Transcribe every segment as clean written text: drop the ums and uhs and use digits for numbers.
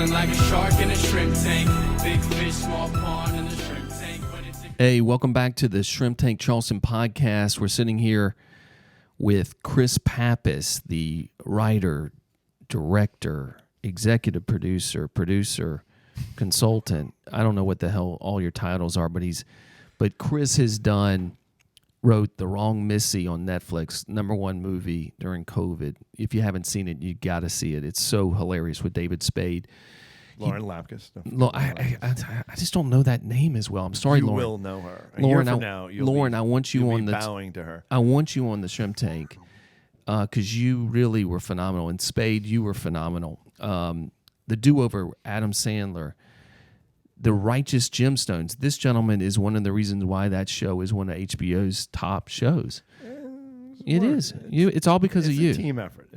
Feeling like a shark in a shrimp tank. Big fish, small pond in the shrimp tank. Hey, welcome back to the Shrimp Tank Charleston podcast. We're sitting here with Chris Pappas, the writer, director, executive producer, consultant. I don't know what the hell all your titles are, but Chris wrote The Wrong Missy on Netflix, #1 movie during COVID. If you haven't seen it, you got to see it. It's so hilarious with David Spade. Lauren Lapkus. I just don't know that name as well. I'm sorry, you Lauren. You will know her. Lauren, I want you on the bowing to her. I want you on the Shrimp Tank because you really were phenomenal. And Spade, you were phenomenal. The Do-Over, Adam Sandler, The Righteous Gemstones. This gentleman is one of the reasons why that show is one of HBO's top shows. It is. It's all because of you. It's a team effort.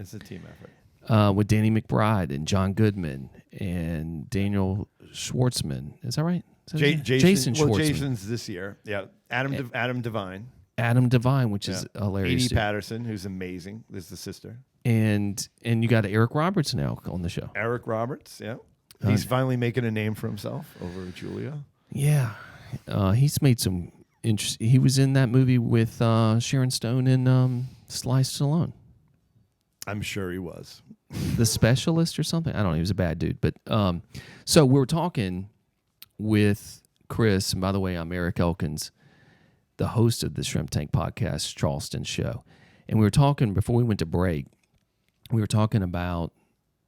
With Danny McBride and John Goodman and Daniel Schwartzman. Is that right? Jason Schwartzman. Well, Jason's this year. Yeah. Adam Devine. Adam Devine, which is hilarious. Edie Patterson, who's amazing. This is the sister. And you got Eric Roberts now on the show. Eric Roberts, yeah. He's finally making a name for himself over at Julia. Yeah. He's made some interesting... He was in that movie with Sharon Stone and Sly Stallone. I'm sure he was. The Specialist or something? I don't know. He was a bad dude. But so we were talking with Chris. And by the way, I'm Eric Elkins, the host of the Shrimp Tank Podcast Charleston show. And we were talking, before we went to break, we were talking about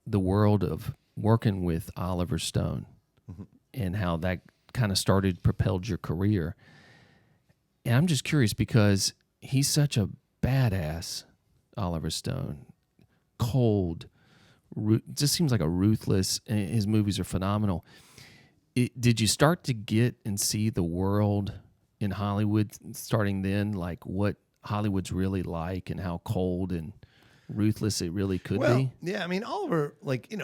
the world of working with Oliver Stone and how that kind of propelled your career. And I'm just curious because he's such a badass, Oliver Stone. Cold, just seems like a ruthless. His movies are phenomenal. Did you start to get and see the world in Hollywood starting then, like what Hollywood's really like and how cold and ruthless it really could be? Yeah, I mean, Oliver,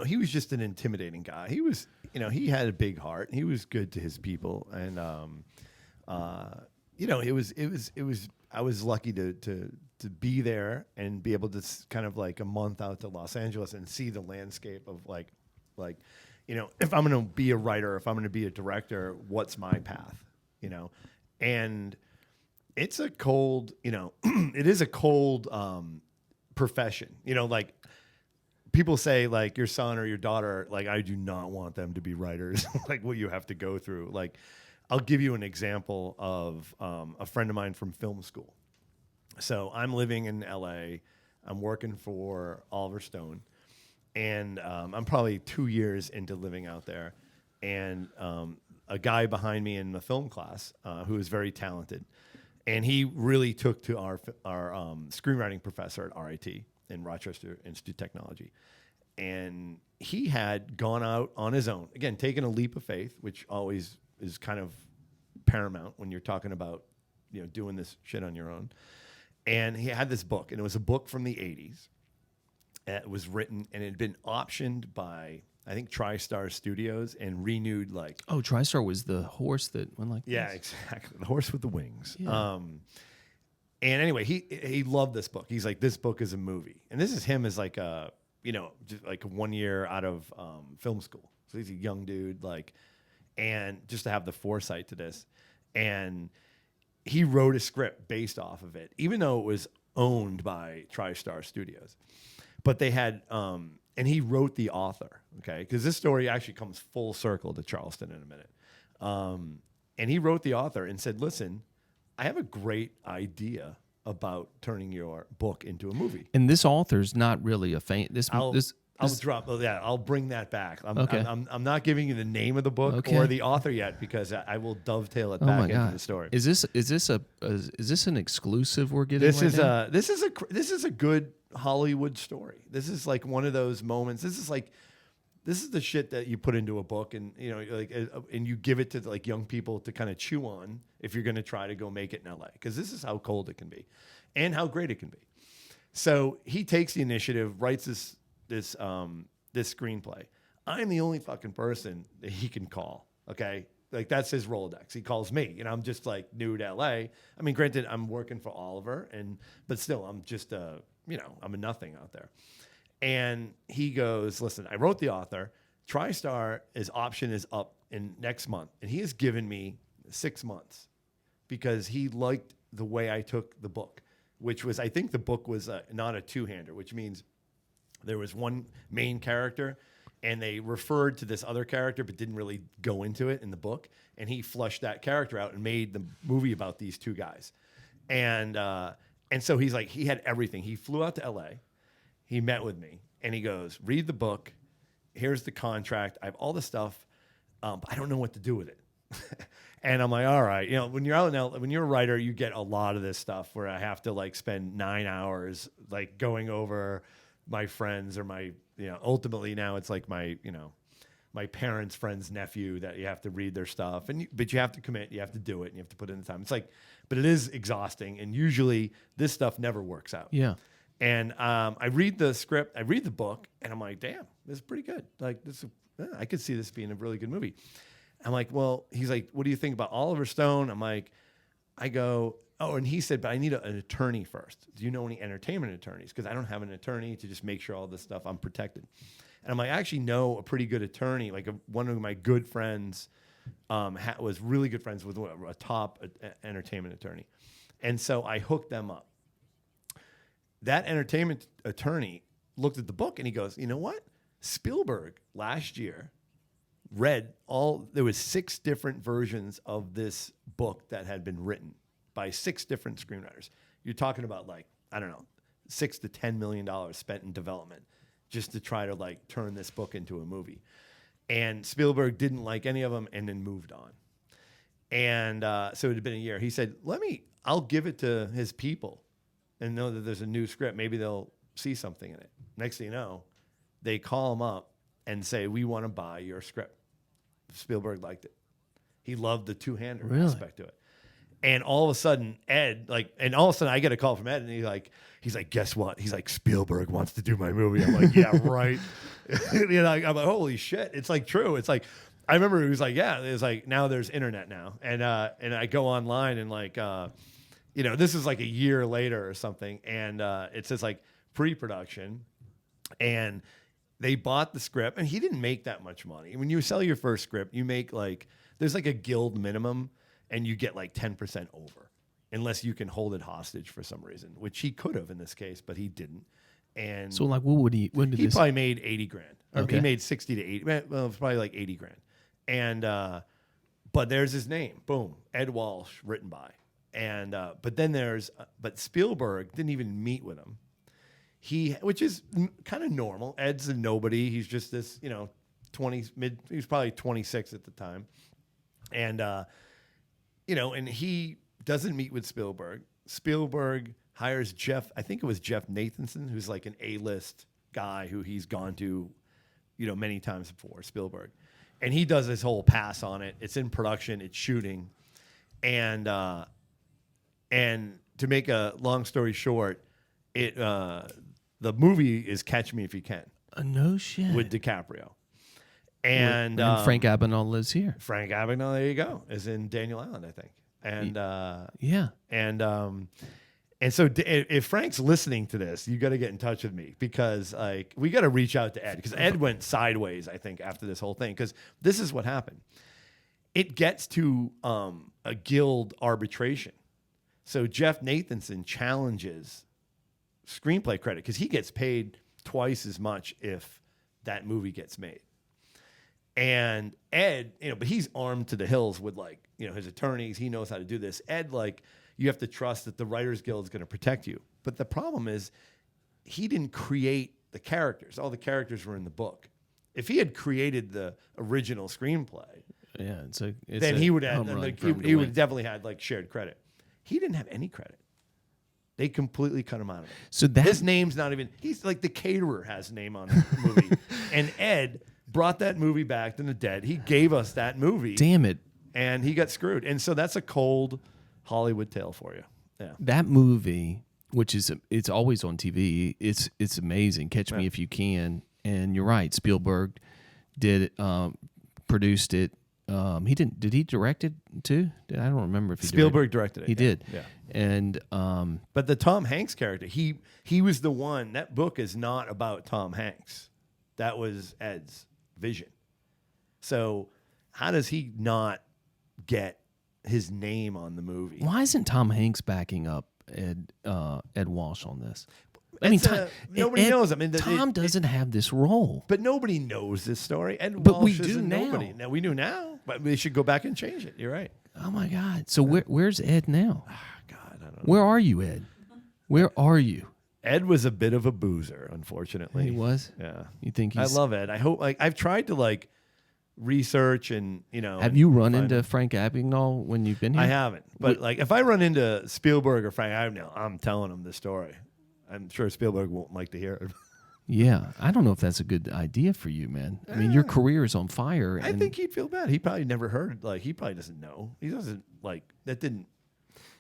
he was just an intimidating guy. He was, he had a big heart. He was good to his people, and it was. I was lucky to be there and be able to kind of like a month out to Los Angeles and see the landscape of like, if I'm going to be a writer, if I'm going to be a director, what's my path, and it's a cold, it is a cold profession, like people say like your son or your daughter, like, I do not want them to be writers, like what you have to go through. Like, I'll give you an example of a friend of mine from film school. So I'm living in LA. I'm working for Oliver Stone, and I'm probably 2 years into living out there. And a guy behind me in the film class who is very talented, and he really took to our screenwriting professor at RIT in Rochester Institute of Technology, and he had gone out on his own, again, taking a leap of faith, which always is kind of paramount when you're talking about, doing this shit on your own. And he had this book, and it was a book from the 80s. It was written, and it had been optioned by, I think, TriStar Studios and renewed like... Oh, TriStar was the horse that went like yeah, this? exactly. The horse with the wings. Yeah. And anyway, he loved this book. He's like, this book is a movie. And this is him as like a, just like 1 year out of film school. So he's a young dude, and just to have the foresight to this. And he wrote a script based off of it, even though it was owned by TriStar Studios. But they had, and he wrote the author, okay? Because this story actually comes full circle to Charleston in a minute. And he wrote the author and said, listen, I have a great idea about turning your book into a movie. And this author's not really a fan. I'll bring that back. Okay. I'm not giving you the name of the book or the author yet because I will dovetail it back into the story. Is this an exclusive we're getting? This is a good Hollywood story. This is like one of those moments. This is the shit that you put into a book, and and you give it to like young people to kind of chew on if you're going to try to go make it in LA, because this is how cold it can be, and how great it can be. So he takes the initiative, writes this screenplay. I'm the only fucking person that he can call. Okay, like that's his Rolodex. He calls me, and I'm just like new to LA. I mean, granted, I'm working for Oliver, but still, I'm just I'm a nothing out there. And he goes, listen, I wrote the author. TriStar, his option is up in next month, and he has given me 6 months because he liked the way I took the book, which was, I think the book was not a two-hander, which means there was one main character and they referred to this other character but didn't really go into it in the book, and he flushed that character out and made the movie about these two guys. And so he's like, he had everything. He flew out to LA, he met with me, and he goes, read the book, here's the contract, I have all the stuff, but I don't know what to do with it. And I'm like, all right, you know, when you're out in when you're a writer, you get a lot of this stuff where I have to like spend 9 hours like going over my friends or my, you know, ultimately now it's like my, you know, my parents' friend's nephew that you have to read their stuff, and but you have to commit, you have to do it, and you have to put in the time. It's like, but it is exhausting, and usually this stuff never works out. Yeah. And I read the script, I read the book, and I'm like, damn, this is pretty good. Like this, I could see this being a really good movie. I'm like, well, he's like, what do you think about Oliver Stone? I'm like, I go, oh, and he said, but I need an attorney first. Do you know any entertainment attorneys? Because I don't have an attorney to just make sure all this stuff, I'm protected. And I'm like, I actually know a pretty good attorney. Like one of my good friends was really good friends with a top entertainment attorney. And so I hooked them up. That entertainment attorney looked at the book and he goes, you know what? Spielberg last year there was 6 different versions of this book that had been written by 6 different screenwriters. You're talking about like, I don't know, $6 to $10 million spent in development just to try to like turn this book into a movie. And Spielberg didn't like any of them and then moved on. And so it had been a year. He said, I'll give it to his people and know that there's a new script. Maybe they'll see something in it. Next thing you know, they call him up and say, we want to buy your script. Spielberg liked it. He loved the two-hander aspect to it. And all of a sudden, Ed, I get a call from Ed, and he's like, guess what? He's like, Spielberg wants to do my movie. I'm like, yeah, right. You know, I'm like, holy shit. It's like true. It's like, I remember he was like, yeah, it's like, now there's internet now. And I go online and like, you know, this is like a year later or something. And it says like pre-production, and they bought the script, and he didn't make that much money. When you sell your first script, you make like, there's like a guild minimum, and you get like 10% over, unless you can hold it hostage for some reason, which he could have in this case, but he didn't. And so like, what would he? When did he this? Probably made 80 grand. Or Okay. He made 60 to 80. Well, it's probably like 80 grand. And but there's his name. Boom, Ed Walsh, written by. And but then but Spielberg didn't even meet with him. Which is kind of normal. Ed's a nobody. He's just this, you know, he was probably 26 at the time. And, you know, and he doesn't meet with Spielberg. Spielberg hires Jeff Nathanson, who's like an A-list guy who he's gone to, you know, many times before, Spielberg. And he does this whole pass on it. It's in production. It's shooting. And to make a long story short, the movie is Catch Me If You Can. No shit. With DiCaprio. And Frank Abagnale lives here. Frank Abagnale, there you go, is in Daniel Island, I think. And yeah. And so if Frank's listening to this, you got to get in touch with me, because like we got to reach out to Ed, because Ed went sideways, I think, after this whole thing, because this is what happened. It gets to a guild arbitration. So Jeff Nathanson challenges screenplay credit, because he gets paid twice as much if that movie gets made. And Ed, you know, but he's armed to the hills with like, you know, his attorneys. He knows how to do this. Ed, like, you have to trust that the Writers Guild is going to protect you. But the problem is, he didn't create the characters. All the characters were in the book. If he had created the original screenplay, yeah, then he would have he would definitely had like shared credit. He didn't have any credit. They completely cut him out of it. So his name's not even. He's like the caterer has a name on the movie, and Ed brought that movie back from the dead. He gave us that movie. Damn it! And he got screwed. And so that's a cold Hollywood tale for you. Yeah. That movie, which is it's always on TV. It's amazing. Catch Me If You Can. And you're right. Spielberg did it, produced it. He didn't. Did he direct it too? I don't remember if he Spielberg directed it. He did. Yeah. And but the Tom Hanks character, he was the one. That book is not about Tom Hanks. That was Ed's. vision. So how does he not get his name on the movie? Why isn't Tom Hanks backing up Ed Walsh on this? I mean, nobody knows. I mean, Tom doesn't have this role. But nobody knows this story. Ed But Walsh we do isn't now. nobody. Now we do now, but we should go back and change it. You're right. Oh my God! So where's Ed now? God, I don't know. Where are you, Ed? Where are you? Ed was a bit of a boozer, unfortunately. He was. Yeah. You think I he's? love Ed. I hope. Like I've tried to research and Have you run into Frank Abagnale when you've been here? I haven't, but if I run into Spielberg or Frank Abagnale, I'm telling him the story. I'm sure Spielberg won't like to hear it. Yeah, I don't know if that's a good idea for you, man. I mean, your career is on fire. I think he'd feel bad. He probably never heard. He probably doesn't know. He doesn't that. Didn't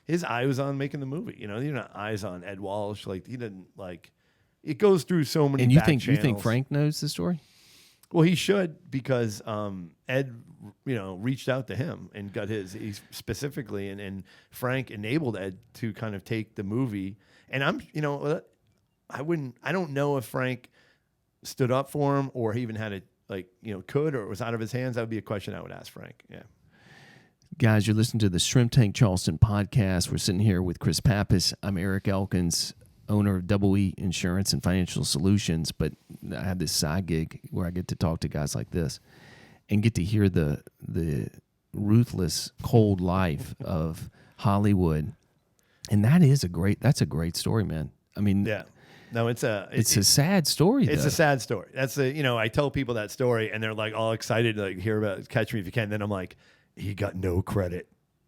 his eye was on making the movie? You're not eyes on Ed Walsh. He didn't It goes through so many. And you back think channels. Frank knows the story? Well, he should because Ed, reached out to him and got he specifically, and Frank enabled Ed to kind of take the movie. And I don't know if Frank stood up for him or he even had it could, or it was out of his hands. That would be a question I would ask Frank. Yeah. Guys, you're listening to the Shrimp Tank Charleston podcast. We're sitting here with Chris Pappas. I'm Eric Elkins, owner of WE Insurance and Financial Solutions, but I have this side gig where I get to talk to guys like this and get to hear the ruthless, cold life of Hollywood. And that's a great story, man. I mean, yeah. No, it's a sad story. It's though. a sad story. That's I tell people that story and they're all excited to hear about Catch Me If You Can. Then I'm like, he got no credit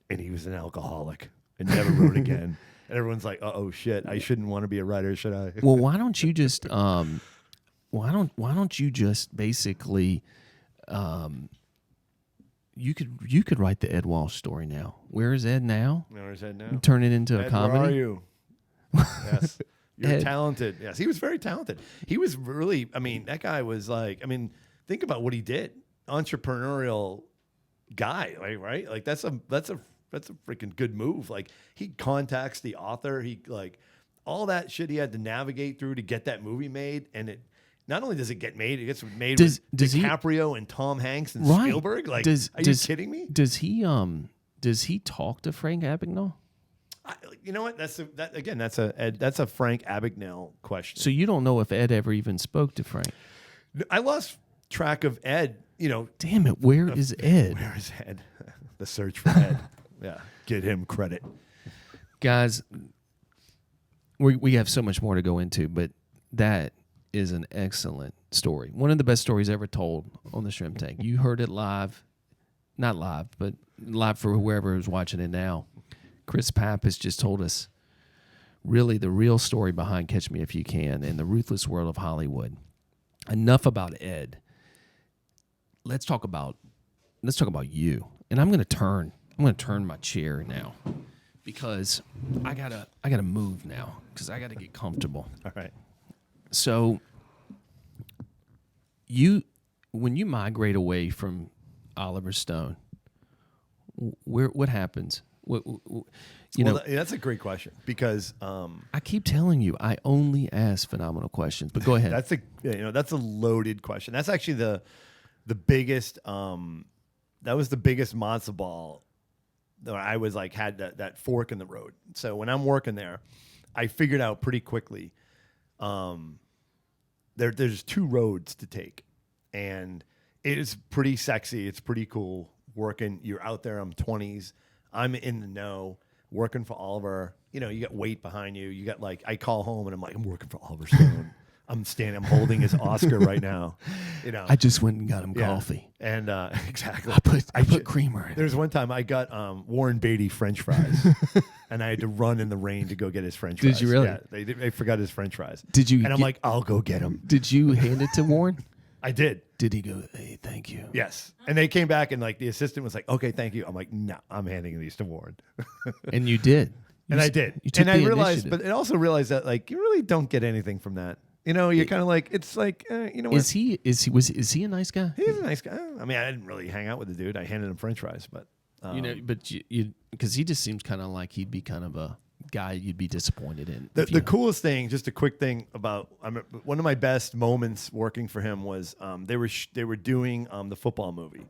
and he was an alcoholic and never wrote again. And everyone's like, oh shit, I shouldn't want to be a writer, should I? Well, why don't you just why don't you just basically you could write the Ed Walsh story now. Where is Ed now? Where's Ed now? Turn it into a Ed, comedy. where are you? Yes. You're Ed. talented. Yes, he was very talented. He was really, that guy was think about what he did. Entrepreneurial guy, right? That's a freaking good move. He contacts the author. He all that shit he had to navigate through to get that movie made. And it not only does it get made, it gets made with DiCaprio and Tom Hanks and Spielberg. Are you kidding me? Does he talk to Frank Abagnale? You know what? That's a Frank Abagnale question. So you don't know if Ed ever even spoke to Frank? I lost track of Ed. Damn it! Where is Ed? Where is Ed? The search for Ed. Yeah, get him credit, guys. We have so much more to go into, but that is an excellent story. One of the best stories ever told on the Shrimp Tank. You heard it live, not live, but live for whoever is watching it now. Chris Pappas just told us really the real story behind Catch Me If You Can and the ruthless world of Hollywood. Enough about Ed. Let's talk about you. And I'm going to turn my chair now because I gotta move now because I gotta get comfortable. All right. So when you migrate away from Oliver Stone, what happens? That's a great question because I keep telling you I only ask phenomenal questions. But go ahead. that's a loaded question. That's actually the biggest. That was the biggest matzo ball that I was had that fork in the road. So when I'm working there, I figured out pretty quickly. There's two roads to take, and it is pretty sexy. It's pretty cool working. You're out there. I'm 20s. I'm in the know. Working for Oliver. You got weight behind you. You got I call home and I'm I'm working for Oliver Stone. I'm holding his Oscar right now. I just went and got him coffee. And exactly. I put creamer in. There's one time I got Warren Beatty French fries, and I had to run in the rain to go get his French fries. Did you really? Yeah, they forgot his French fries. Did you? And I'm I'll go get him. Did you hand it to Warren? I did. Did he go, hey, thank you? Yes. And they came back and the assistant was okay, thank you. I'm no, I'm handing these to Warren. And you did. I did. You took and the I realized, initiative. but I also realized that you really don't get anything from that. You're kind of it's what? Is he a nice guy? He's a nice guy. I didn't really hang out with the dude. I handed him French fries, but but you because he just seems kind of like he'd be kind of a guy you'd be disappointed in. The coolest thing, just a quick thing about one of my best moments working for him was they were doing the football movie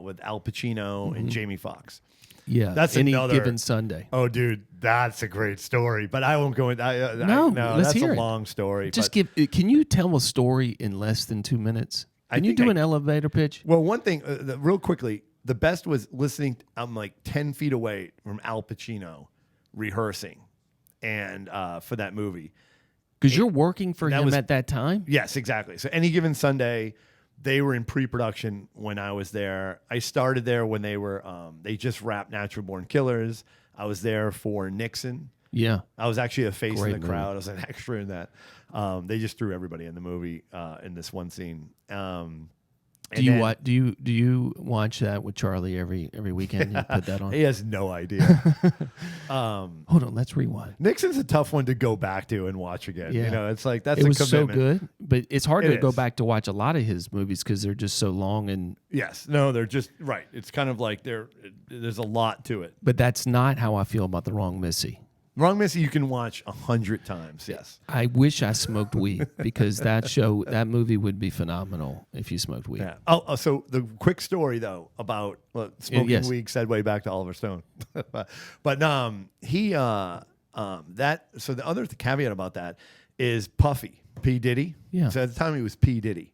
with Al Pacino and Jamie Foxx. Yeah, that's Any another Given Sunday. Oh, dude, that's a great story. But I won't go into. No, let's that's hear a it. long story. Just but Can you tell a story in less than 2 minutes? Can you do an elevator pitch? Well, one thing, real quickly, the best was listening. I'm like 10 feet away from Al Pacino rehearsing, and for that movie. Because you're working for him at that time? Yes, exactly. So Any Given Sunday, they were in pre-production when I was there. I started there when they just wrapped Natural Born Killers. I was there for Nixon. Yeah. I was actually a face Great in the movie. crowd. I was an extra in that. They just threw everybody in the movie in this one scene. Do you watch that with Charlie every weekend? You put that on? He has no idea. Hold on, let's rewind. Nixon's a tough one to go back to and watch again. Yeah. You know, it's like that's It a was so commitment. good, but it's hard It to go is. back to watch a lot of his movies because they're just so long. And Yes, no, they're just right. It's kind of like there's a lot to it. but that's not how I feel about The Wrong Missy. Wrong Missy, you can watch 100 times. Yes. I wish I smoked weed because that movie would be phenomenal if you smoked weed. Yeah. Oh, so the quick story though about smoking Yes. weed segue back to Oliver Stone, but he that so the other caveat about that is Puffy P Diddy. Yeah. So at the time he was P Diddy,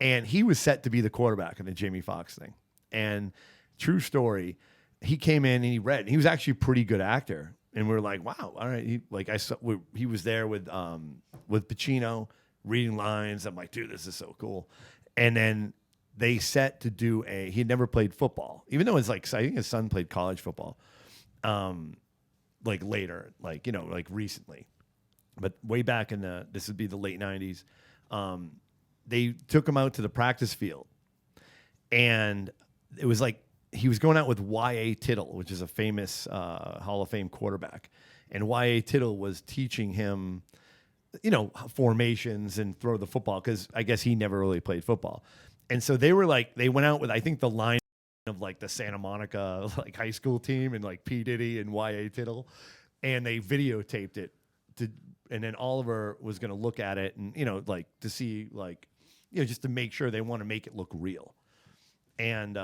and he was set to be the quarterback in the Jamie Foxx thing. And true story, he came in and he read. He was actually a pretty good actor. And we were like, wow, all right. He was there with Pacino reading lines. I'm like, dude, this is so cool. And then they set to do he had never played football, even though it's like, I think his son played college football, like later, like, you know, like recently, but way back this would be the late 90s. They took him out to the practice field, and it was like, he was going out with Y.A. Tittle, which is a famous Hall of Fame quarterback. And Y.A. Tittle was teaching him, you know, formations and throw the football because I guess he never really played football. And so they went out with, I think, the line of like the Santa Monica like high school team and like P. Diddy and Y.A. Tittle. And they videotaped it. And then Oliver was going to look at it and, you know, like to see like, you know, just to make sure they want to make it look real. And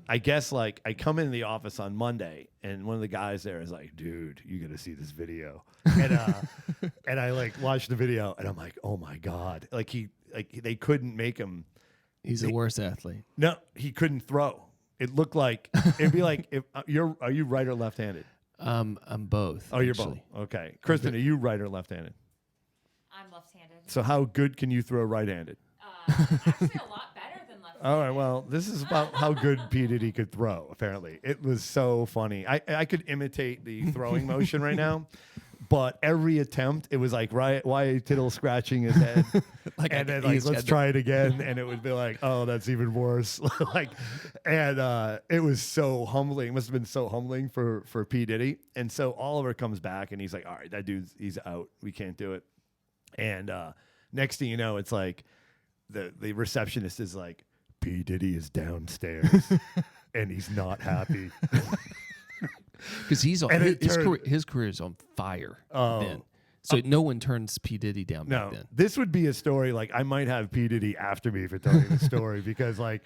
I guess like I come into the office on Monday and one of the guys there is like, dude, you got to see this video. And and I like watched the video and I'm like, oh my God. They couldn't make him. He's the worst athlete. No, he couldn't throw. It looked like, it'd be like, if are you right or left-handed? I'm both. Oh, you're actually. both. Okay. Kristen, are you right or left-handed? I'm left-handed. So how good can you throw right-handed? Actually, a lot better than left-handed. All right, well, this is about how good P. Diddy could throw, apparently. It was so funny. I could imitate the throwing motion right now, but every attempt, it was like Y.A. Tittle scratching his head. And then like, let's try it again. And it would be like, oh, that's even worse. It was so humbling. It must have been so humbling for P. Diddy. And so Oliver comes back and he's like, all right, that dude's, he's out. We can't do it. And next thing you know, it's like the receptionist is like, P. Diddy is downstairs and he's not happy. Because his career is on fire then. So no one turns P. Diddy down back then. This would be a story like I might have P. Diddy after me for telling the story because like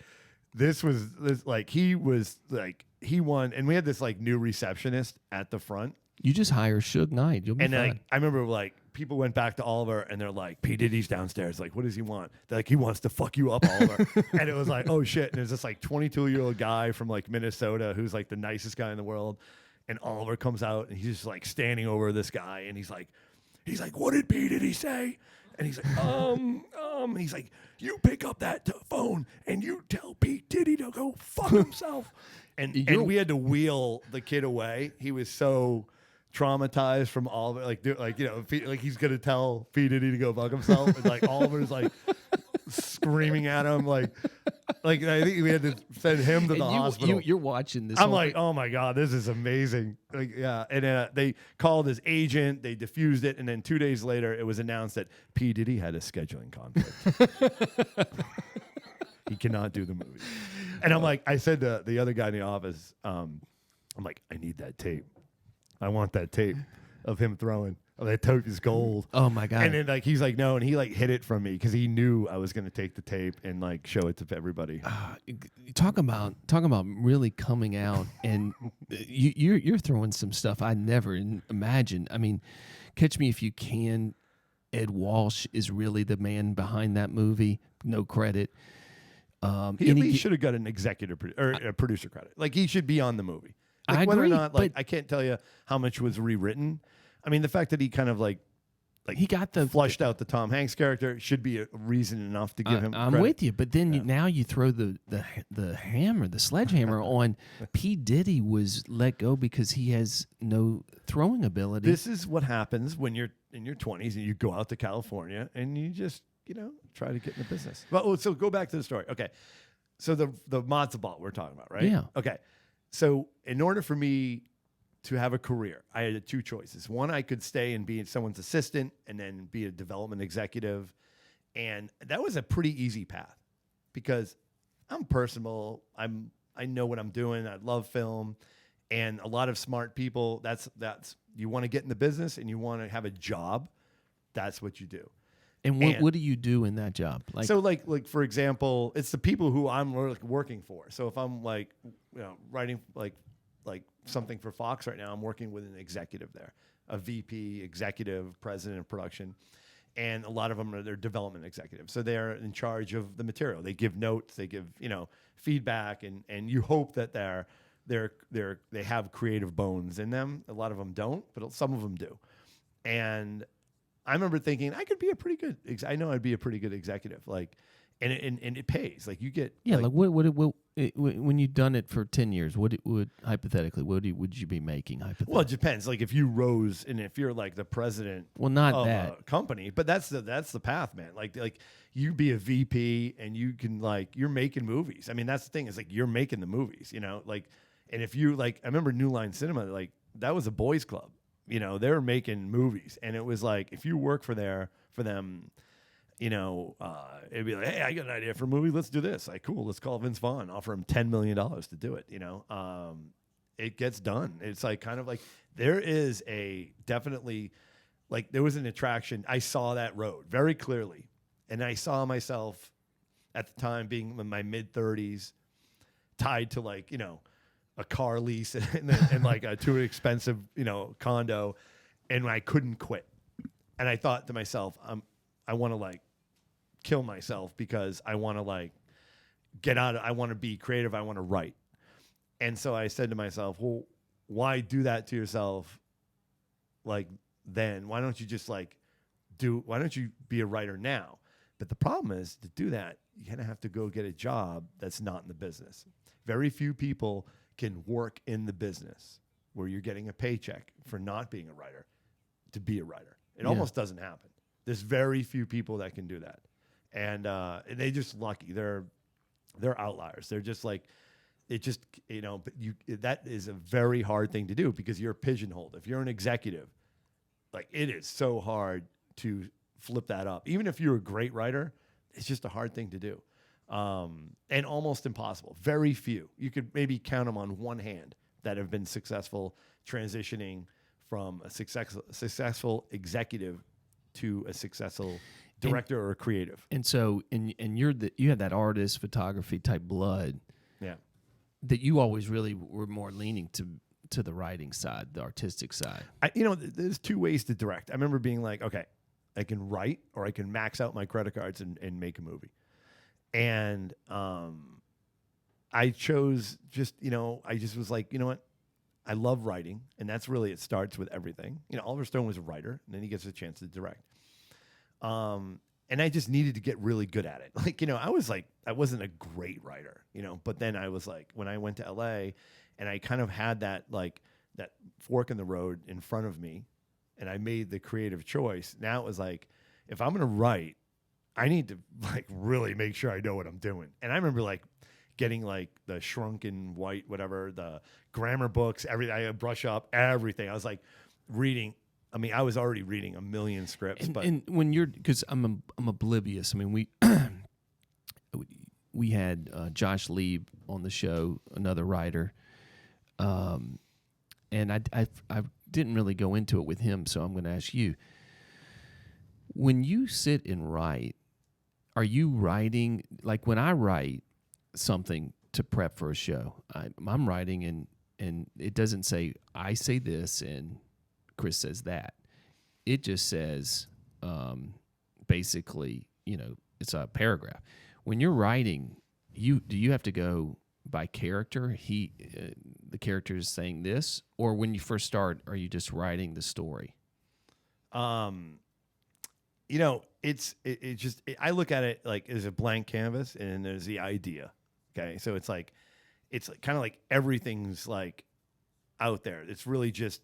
he won, and we had this like new receptionist at the front. You just hire Suge Knight. You'll be And fine. like, I remember like people went back to Oliver and they're like, P. Diddy's downstairs. Like, what does he want? They're like, he wants to fuck you up, Oliver. And it was like, oh shit. And there's this like 22-year-old guy from like Minnesota who's like the nicest guy in the world. And Oliver comes out and he's just like standing over this guy and he's like, what did P. Diddy say? And he's like, he's like, you pick up that phone and you tell P. Diddy to go fuck himself. And we had to wheel the kid away. He was so traumatized from Oliver, like he's gonna tell P. Diddy to go fuck himself, and like Oliver's like screaming at him, like I think we had to send him to the hospital. You're watching this. I'm like, oh my God, this is amazing. Like, yeah, and they called his agent, they diffused it, and then 2 days later, it was announced that P. Diddy had a scheduling conflict. He cannot do the movie. And I'm like, I said to the other guy in the office, I'm like, I need that tape. I want that tape of him throwing. Oh, that tape is gold. Oh my God. And then like he's like, no, and he like hid it from me because he knew I was gonna take the tape and like show it to everybody. Talk about really coming out, and you're throwing some stuff I never imagined. I mean, Catch Me If You Can. Ed Walsh is really the man behind that movie. No credit. He at least should have got an executive or a producer credit. Like he should be on the movie. Like, I whether agree, or not, like but I can't tell you how much was rewritten. I mean, the fact that he kind of like he got the flushed out the Tom Hanks character should be a reason enough to give him. I'm credit. with you, but then now you throw the hammer, the sledgehammer on. P. Diddy was let go because he has no throwing ability. This is what happens when you're in your 20s and you go out to California and you just try to get in the business. Well, so go back to the story. Okay, so the matzo ball we're talking about, right? Yeah. Okay, so in order for me to have a career, I had two choices. One, I could stay and be someone's assistant and then be a development executive. And that was a pretty easy path because I'm personable. I know what I'm doing. I love film. And a lot of smart people, that's you want to get in the business and you want to have a job. That's what you do. And what do you do in that job? Like for example, it's the people who I'm working for. So if I'm like writing like something for Fox right now, I'm working with an executive there, a VP, executive, president of production, and a lot of them are their development executives. So they're in charge of the material. They give notes, they give feedback, and you hope that they have creative bones in them. A lot of them don't, but some of them do. And I remember thinking I could be a pretty good. I know I'd be a pretty good executive. Like, and it pays. Like you get what when you've done it for 10 years, what would hypothetically would you be making hypothetically? Well, it depends. Like if you rose and if you're like the president, not of that a company, but that's the path, man. Like you be a VP and you can you're making movies. I mean, that's the thing is like you're making the movies, like, and if you I remember New Line Cinema, like that was a boys club, they were making movies, and it was like if you work for them. It'd be like, hey, I got an idea for a movie. Let's do this. Like, cool. Let's call Vince Vaughn. Offer him $10 million to do it. It gets done. It's like kind of like there is definitely there was an attraction. I saw that road very clearly, and I saw myself at the time being in my mid 30s, tied to a car lease and like a too expensive condo, and I couldn't quit. And I thought to myself, I want to kill myself because I want to get out. I want to be creative. I want to write. And so I said to myself, well, why do that to yourself? Then why don't you just why don't you be a writer now? But the problem is to do that, you're going to have to go get a job that's not in the business. Very few people can work in the business where you're getting a paycheck for not being a writer to be a writer. It almost doesn't happen. There's very few people that can do that, and they just lucky. They're outliers. They're just but that is a very hard thing to do because you're pigeonholed. If you're an executive, it is so hard to flip that up. Even if you're a great writer, it's just a hard thing to do, and almost impossible. Very few. You could maybe count them on one hand that have been successful transitioning from a successful executive to a successful director or creative. And so, and you have that artist photography type blood. Yeah. That you always really were more leaning to the writing side, the artistic side. There's two ways to direct. I remember being like, okay, I can write or I can max out my credit cards and make a movie. And I chose I just was like, you know what? I love writing, and that's really, it starts with everything. Oliver Stone was a writer, and then he gets a chance to direct. And I just needed to get really good at it. I wasn't a great writer, but then I was when I went to LA and I kind of had that fork in the road in front of me and I made the creative choice. Now it was if I'm going to write, I need to really make sure I know what I'm doing. And I remember getting the Shrunken White, whatever, the grammar books, everything. I brush up everything. I was reading. I mean, I was already reading a million scripts, and when you're, because I'm oblivious. I mean, we had Josh Lieb on the show, another writer, and I didn't really go into it with him, so I'm going to ask you. When you sit and write, are you writing, like when I write something to prep for a show, I'm writing and it doesn't say, I say this and Chris says that. It just says, basically, it's a paragraph. When you're writing, do you have to go by character? The character is saying this, or when you first start, are you just writing the story? I look at it like as a blank canvas, and there's the idea. Okay, so it's kind of like everything's like out there. It's really just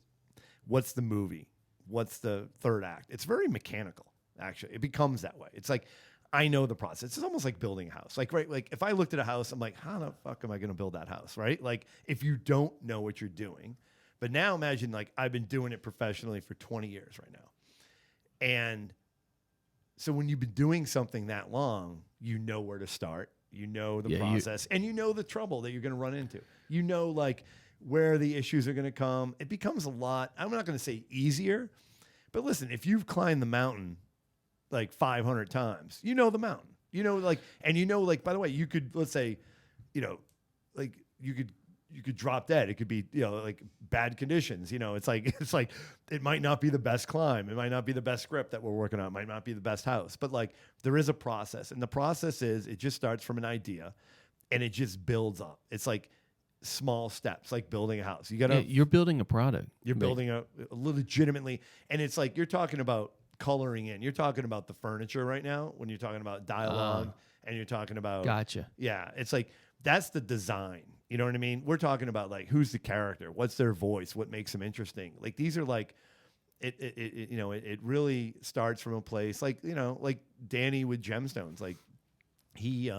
what's the movie, what's the third act. It's very mechanical. Actually, it becomes that way. It's like I know the process. It's almost like building a house. Like if I looked at a house, I'm like, how the fuck am I going to build that house? Right? Like if you don't know what you're doing. But now imagine like I've been doing it professionally for 20 years right now, and so when you've been doing something that long, you know where to start, you know the process, and you know the trouble that you're going to run into. You know, like where the issues are going to come. It becomes a lot. I'm not going to say easier, but listen, if you've climbed the mountain like 500 times, you know the mountain. You know, like, and you know, like, by the way, you could, let's say, like you could drop dead. It could be, like bad conditions. It's like it might not be the best climb. It might not be the best script that we're working on. It might not be the best house. But like there is a process. And the process is it just starts from an idea and it just builds up. It's like small steps, like building a house. You're building a product. You're building a legitimately, and it's like you're talking about coloring in. You're talking about the furniture right now when you're talking about dialogue and you're talking about Gotcha. Yeah. It's like that's the design. You know what I mean? We're talking about like who's the character, what's their voice, what makes them interesting. Like these are like it really starts from a place like like Danny with Gemstones. Like he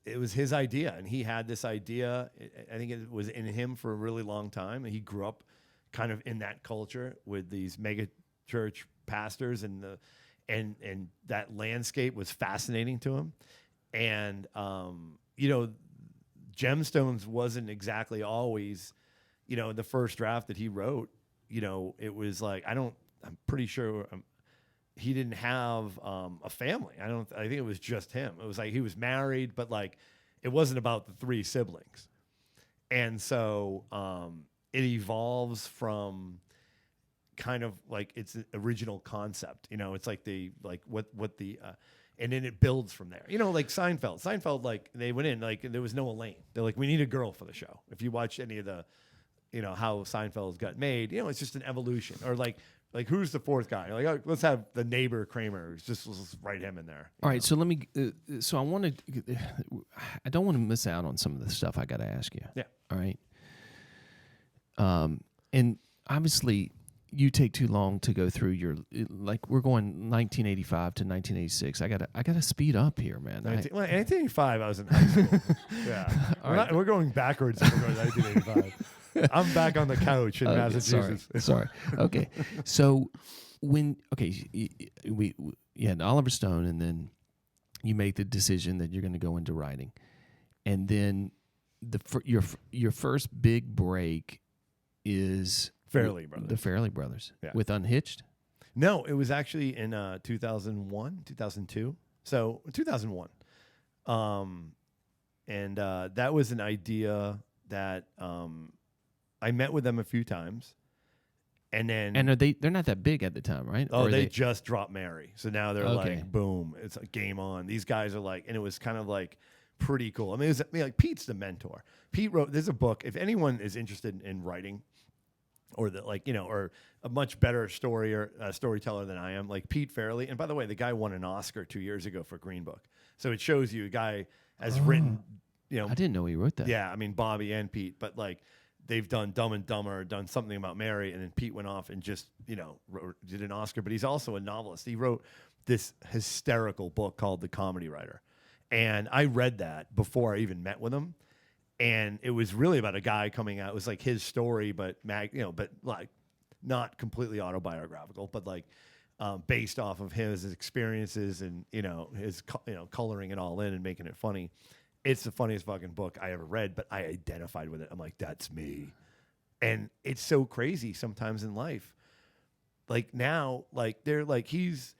it was his idea, and he had this idea. I think it was in him for a really long time. He grew up kind of in that culture with these mega church pastors, and that landscape was fascinating to him. And Gemstones wasn't exactly always, the first draft that he wrote, it was like, I'm pretty sure he didn't have a family. I think it was just him. It was like he was married, but like it wasn't about the three siblings. And so it evolves from kind of like its original concept. It's like and then it builds from there. Like Seinfeld. Seinfeld, like they went in, like there was no Elaine. They're like, we need a girl for the show. If you watch any of the, how Seinfeld's got made, it's just an evolution. Or like who's the fourth guy? Like, oh, let's have the neighbor Kramer. Let's write him in there. All right. So let me. So I don't want to miss out on some of the stuff I got to ask you. Yeah. All right. And obviously, you take too long to go through your, like we're going 1985 to 1986. I gotta speed up here, man. 1985, I was in high school. Yeah, we're going backwards. If we're going 1985. I'm back on the couch in Massachusetts. Sorry. Okay. So we had Oliver Stone, and then you make the decision that you're going to go into writing, and then your first big break is Fairley Brothers. The Fairley Brothers. Yeah. With Unhitched? No, it was actually in 2001, 2002. So 2001. And that was an idea that I met with them a few times. And then they're not that big at the time, right? Oh, they just dropped Mary. So now they're like, boom, it's like game on. These guys are like, and it was kind of like pretty cool. I mean, like Pete's the mentor. Pete wrote, there's a book. If anyone is interested in writing, or or a much better storyteller than I am, like Pete Fairley. And by the way, the guy won an Oscar 2 years ago for Green Book. So it shows you a guy has written, I didn't know he wrote that. Yeah, I mean, Bobby and Pete, but like they've done Dumb and Dumber, done something about Mary, and then Pete went off and just, did an Oscar. But he's also a novelist. He wrote this hysterical book called The Comedy Writer. And I read that before I even met with him. And it was really about a guy coming out. It was like his story, but but like not completely autobiographical, but like based off of his experiences and his coloring it all in and making it funny. It's the funniest fucking book I ever read, but I identified with it. I'm like, that's me. And it's so crazy sometimes in life. Like now, like they're like, he's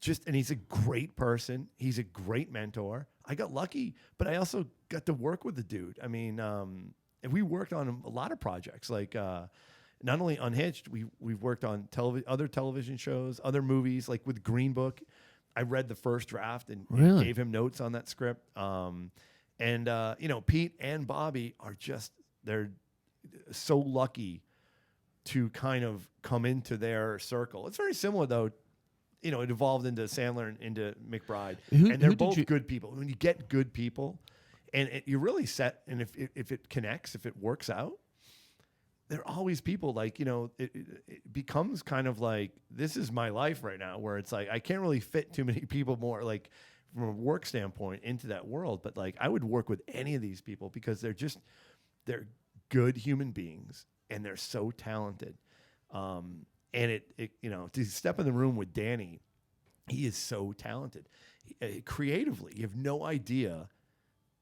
a great person. He's a great mentor. I got lucky, but I also got to work with the dude. I mean, and we worked on a lot of projects, like not only Unhitched, we've worked on other television shows, other movies, like with Green Book. I read the first draft and gave him notes on that script. Pete and Bobby are they're so lucky to kind of come into their circle. It's very similar though. It evolved into Sandler and into McBride, and they're both good people. When you get good people, and you're really set, and if it connects, if it works out, there are always people like, it becomes kind of like, this is my life right now, where it's like I can't really fit too many people more like from a work standpoint into that world. But like I would work with any of these people because they're good human beings and they're so talented. And to step in the room with Danny, he is so talented. Creatively, you have no idea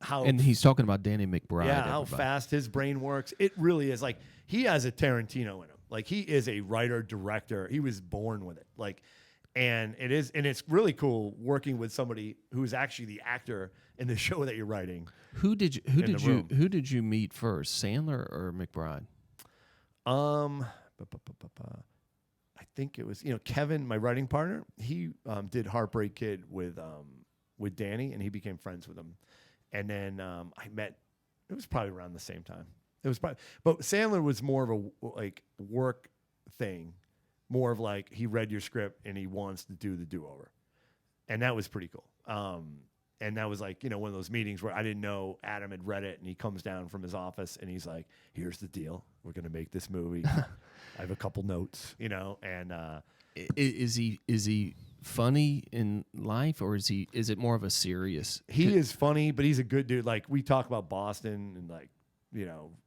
how. And he's talking about Danny McBride. Yeah, how fast his brain works. It really is like he has a Tarantino in him. Like he is a writer, director. He was born with it. Like, and it's really cool working with somebody who's actually the actor in the show that you're writing. Who did you meet first, Sandler or McBride? I think it was Kevin, my writing partner. He did Heartbreak Kid with Danny, and he became friends with him. And then I met. It was probably around the same time. But Sandler was more of a like work thing, more of like he read your script and he wants to do the do-over, and that was pretty cool. And that was like one of those meetings where I didn't know Adam had read it, and he comes down from his office and he's like, "Here's the deal. We're gonna make this movie. I have a couple notes, and is he funny in life, or is it more of a serious? He is funny, but he's a good dude. Like we talk about Boston and like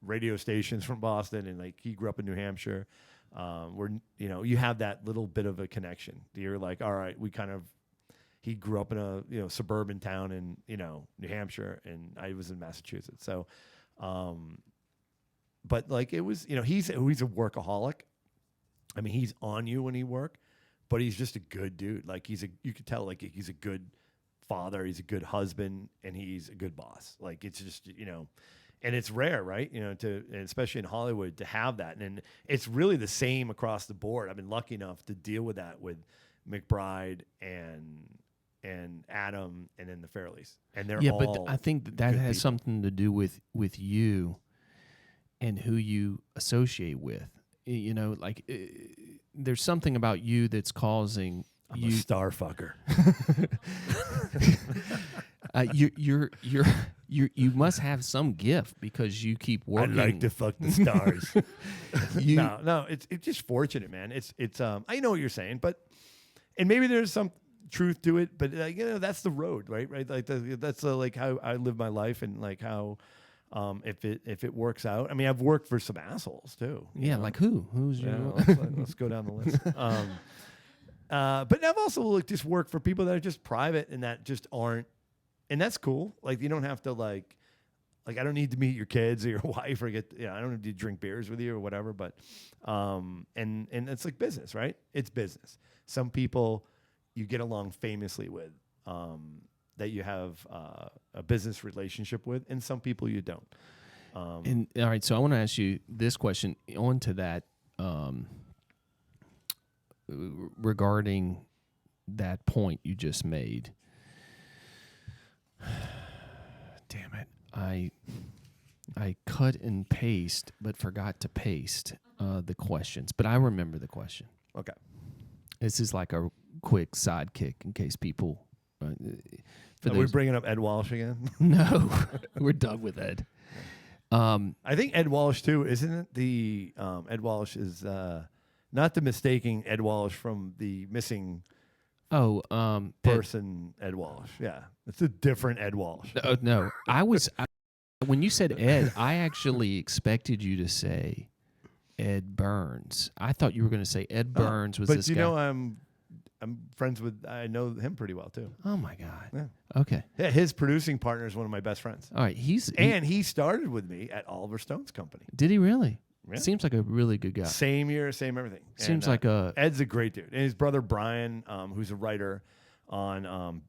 radio stations from Boston, and like he grew up in New Hampshire. Where you have that little bit of a connection. You're like, all right, he grew up in a suburban town in New Hampshire, and I was in Massachusetts. So, but like it was he's a workaholic. I mean, he's on you when he work, but he's just a good dude. Like you could tell like he's a good father, he's a good husband, and he's a good boss. Like it's just and it's rare, right? And especially in Hollywood to have that, and it's really the same across the board. I've been lucky enough to deal with that with McBride and Adam, and then the Fairleys, and they're all. But I think that has people. something to do with you and who you associate with. There's something about you that's causing I'm a star fucker. You must have some gift because you keep working. I like to fuck the stars. No, it's just fortunate, man. It's I know what you're saying, and maybe there's some truth to it, but that's the road, right? Like that's like how I live my life, and like how if it works out. I mean, I've worked for some assholes too. Yeah, like who's let's go down the list. But I've also just worked for people that are just private and that just aren't. And that's cool. Like you don't have to like I don't need to meet your kids or your wife or I don't need to drink beers with you or whatever. But and it's like business, right? It's business. Some people you get along famously with, that you have a business relationship with, and some people you don't. And all right, so I want to ask you this question on to that regarding that point you just made. Damn it. I cut and paste, but forgot to paste the questions. But I remember the question. Okay. This is like a quick sidekick in case people... Are we bringing up Ed Walsh again? No, we're done with Ed. I think Ed Walsh, too, isn't it? The Ed Walsh is not the mistaking Ed Walsh from the missing... person Ed Walsh. Yeah, it's a different Ed Walsh. No. When you said Ed, I actually expected you to say Ed Burns. I thought you were going to say Ed Burns was this guy. But I'm friends with. I know him pretty well too. Oh my God. Yeah. Okay. Yeah, his producing partner is one of my best friends. All right. He started with me at Oliver Stone's company. Did he really? Yeah. Seems like a really good guy. Same year, same everything. Seems And, like a Ed's a great dude, and his brother Brian, who's a writer on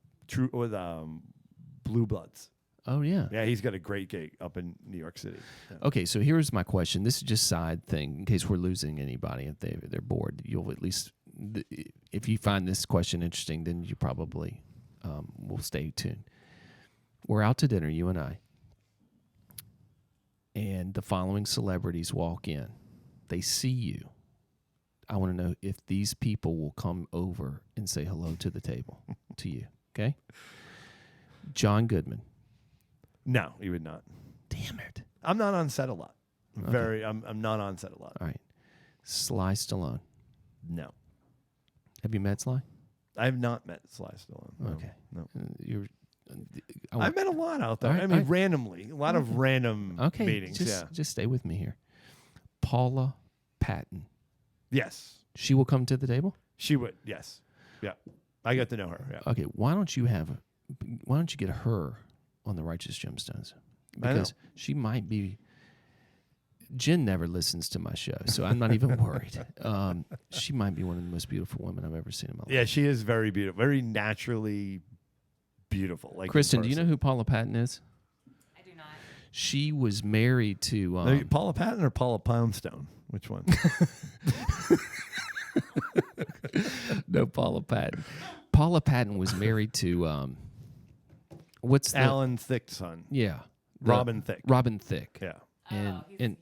Blue Bloods. oh yeah. Yeah, he's got a great gig up in New York City. Yeah. Okay, so here's my question. This is just side thing in case we're losing anybody if they're bored. You'll at least if you find this question interesting, then you probably will stay tuned. We're out to dinner, you and I, and the following celebrities walk in. They see you. I want to know if these people will come over and say hello to the table to you. Okay, John Goodman. No, he would not. Damn it. I'm not on set a lot. Okay. I'm not on set a lot. All right, Sly Stallone. No, Have you met Sly? I have not met Sly Stallone. No, Okay. no. You're. I've met a lot out there. All right, I mean, all right. randomly, a lot of random Okay. meetings. Just stay with me here. Paula Patton. Yes, She will come to the table. she would. Yes, yeah. I got to know her. Yeah. Okay. Why don't you get her on the Righteous Gemstones? I know. Because she might be. Jen never listens to my show, so I'm not even worried. She might be one of the most beautiful women I've ever seen in my life. Yeah, she is very beautiful, very naturally beautiful. Like in Kristen, do you know person. who Paula Patton is? I do not. She was married to. No, Paula Patton or Paula Poundstone? Which one? No, Paula Patton. Paula Patton was married to. What's the Alan Thicke's son, Yeah, Robin Thicke. Robin Thicke. Yeah, And- he's and-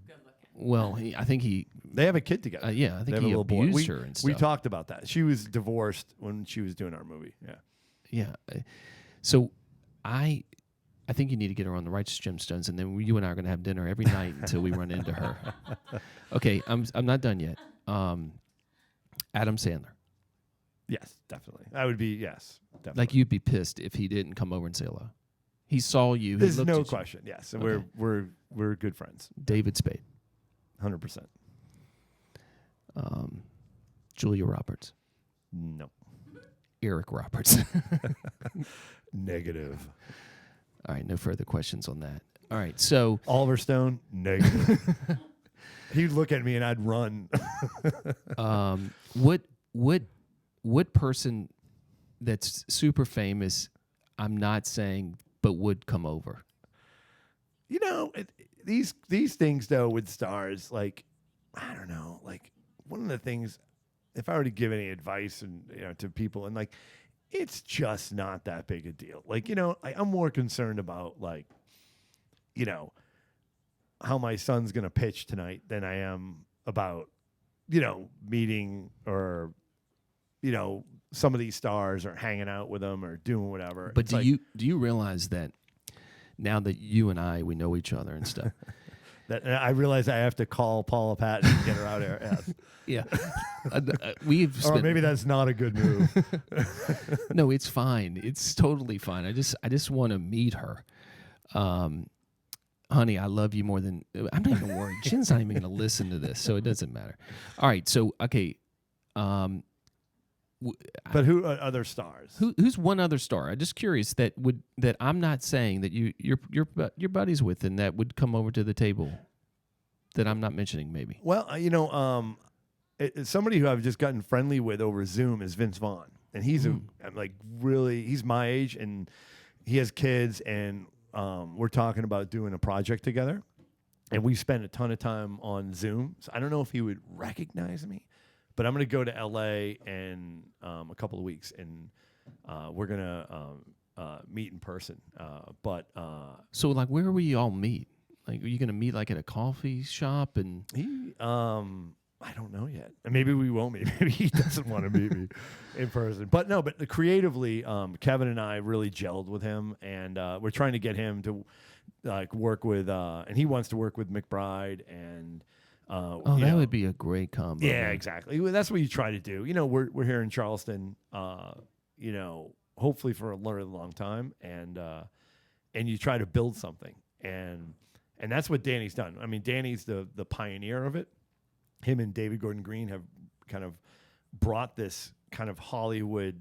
good looking. Well, I think he. they have a kid together. Yeah, I They think have a he little boy. abused her and stuff. We talked about that. She was divorced when she was doing our movie. Yeah. Yeah. So I think you need to get her on the Righteous Gemstones, and then you and I are going to have dinner every night until we run into her. Okay, I'm not done yet. Adam Sandler. Yes, definitely. I would be definitely. Like you'd be pissed if he didn't come over and say hello. He saw you. He There's looked no at you. question. Yes, and Okay. we're good friends. David Spade. 100%. Julia Roberts. No. Eric Roberts. Negative. All right, no further questions on that. All right, so Oliver Stone. Negative. He'd look at me and I'd run. what person that's super famous, I'm not saying, but would come over? You know, these things though with stars, like I don't know, like one of the things, if I were to give any advice and to people, and like it's just not that big a deal. Like I'm more concerned about like how my son's gonna pitch tonight than I am about meeting or some of these stars or hanging out with them or doing whatever. But It's do you realize that now that you and we know each other and stuff? that I realize I have to call Paula Patton and get her out here. Yes. Yeah, we've Or spent, maybe that's not a good move. no, it's fine. It's totally fine. I just want to meet her. Honey, I love you more than I'm not even worried. Jen's not even going to listen to this, so it doesn't matter. All right, so okay. But who are other stars? Who's one other star? I'm just curious that I'm not saying that you're buddies with and that would come over to the table that I'm not mentioning maybe. Well, it's somebody who I've just gotten friendly with over Zoom is Vince Vaughn, and he's he's my age and he has kids, and we're talking about doing a project together, and we spent a ton of time on Zoom. So I don't know if he would recognize me. But I'm going to go to L.A. in a couple of weeks, and we're going to meet in person. So, like, where will you all meet? Like, are you going to meet, like, at a coffee shop? And I don't know yet. And maybe we won't meet. Maybe he doesn't want to meet me in person. But no, but creatively, Kevin and I really gelled with him, and we're trying to get him to, like, work with, and he wants to work with McBride and... that would be a great combo. Yeah, man. exactly. Well, that's what you try to do. We're here in Charleston, hopefully for a really long time, and you try to build something, and that's what Danny's done. I mean, Danny's the pioneer of it. Him and David Gordon Green have kind of brought this kind of Hollywood,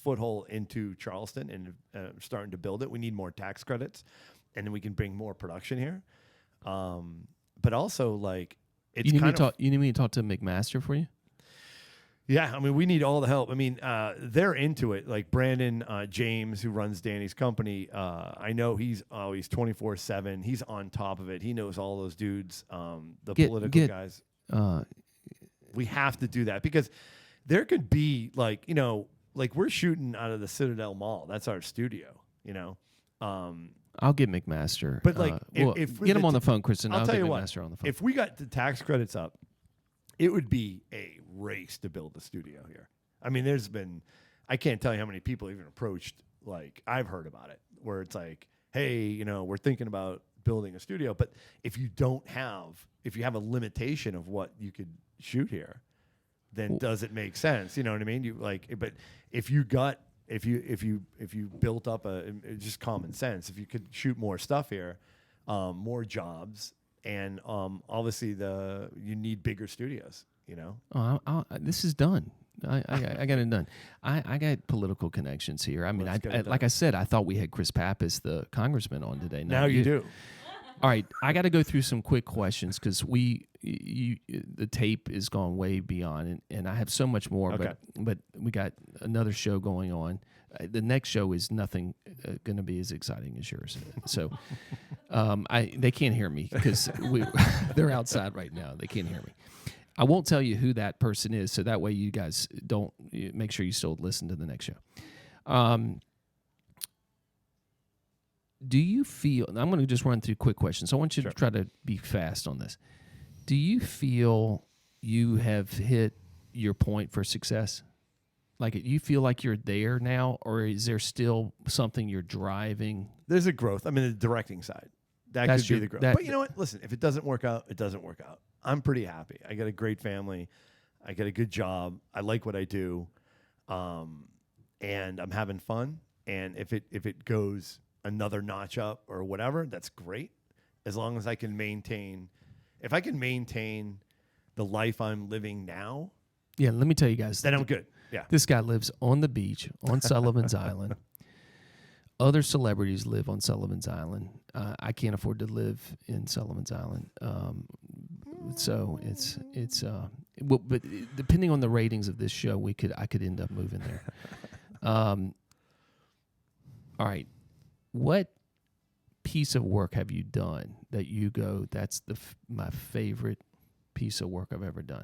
foothold into Charleston, and starting to build it. We need more tax credits, and then we can bring more production here. But also like it's You need, me kind to of talk, you need me to talk to McMaster for you? yeah. I mean, we need all the help. I mean, they're into it. Like Brandon James, who runs Danny's company. I know he's 24/7. He's on top of it. He knows all those dudes, the political guys. We have to do that because there could be like like we're shooting out of the Citadel Mall. That's our studio. I'll get McMaster. But like, if get him on the phone, Kristen. I'll tell get you McMaster what, on the phone. if we got the tax credits up, it would be a race to build a studio here. I mean, I can't tell you how many people even approached, like I've heard about it, where it's like, hey, we're thinking about building a studio. But if you have a limitation of what you could shoot here, then does it make sense? You know what I mean? But if you built up just common sense, if you could shoot more stuff here, more jobs, and obviously you need bigger studios. This is done. I got it done. I got political connections here. I mean, like I said, I thought we had Chris Pappas, the congressman, on today. Now you do. All right, I got to go through some quick questions because the tape is gone way beyond, and I have so much more. Okay. But we got another show going on. The next show is nothing going to be as exciting as yours. So they can't hear me because they're outside right now. They can't hear me. I won't tell you who that person is, so that way you guys don't make sure you still listen to the next show. Do you feel? I'm going to just run through quick questions. I want you to try to be fast on this. Do you feel you have hit your point for success? Like, you feel like you're there now, or is there still something you're driving? There's a growth. I mean, the directing side. That could be the growth. But you know what? Listen, if it doesn't work out, it doesn't work out. I'm pretty happy. I got a great family. I got a good job. I like what I do. And I'm having fun. And if it goes another notch up or whatever, that's great. As long as I can maintain, if I can maintain the life I'm living now. Yeah, let me tell you guys. Then I'm good. Yeah. This guy lives on the beach on Sullivan's Island. Other celebrities live on Sullivan's Island. I can't afford to live in Sullivan's Island. So it's but depending on the ratings of this show, I could end up moving there. All right. What piece of work have you done that you go, that's my favorite piece of work I've ever done?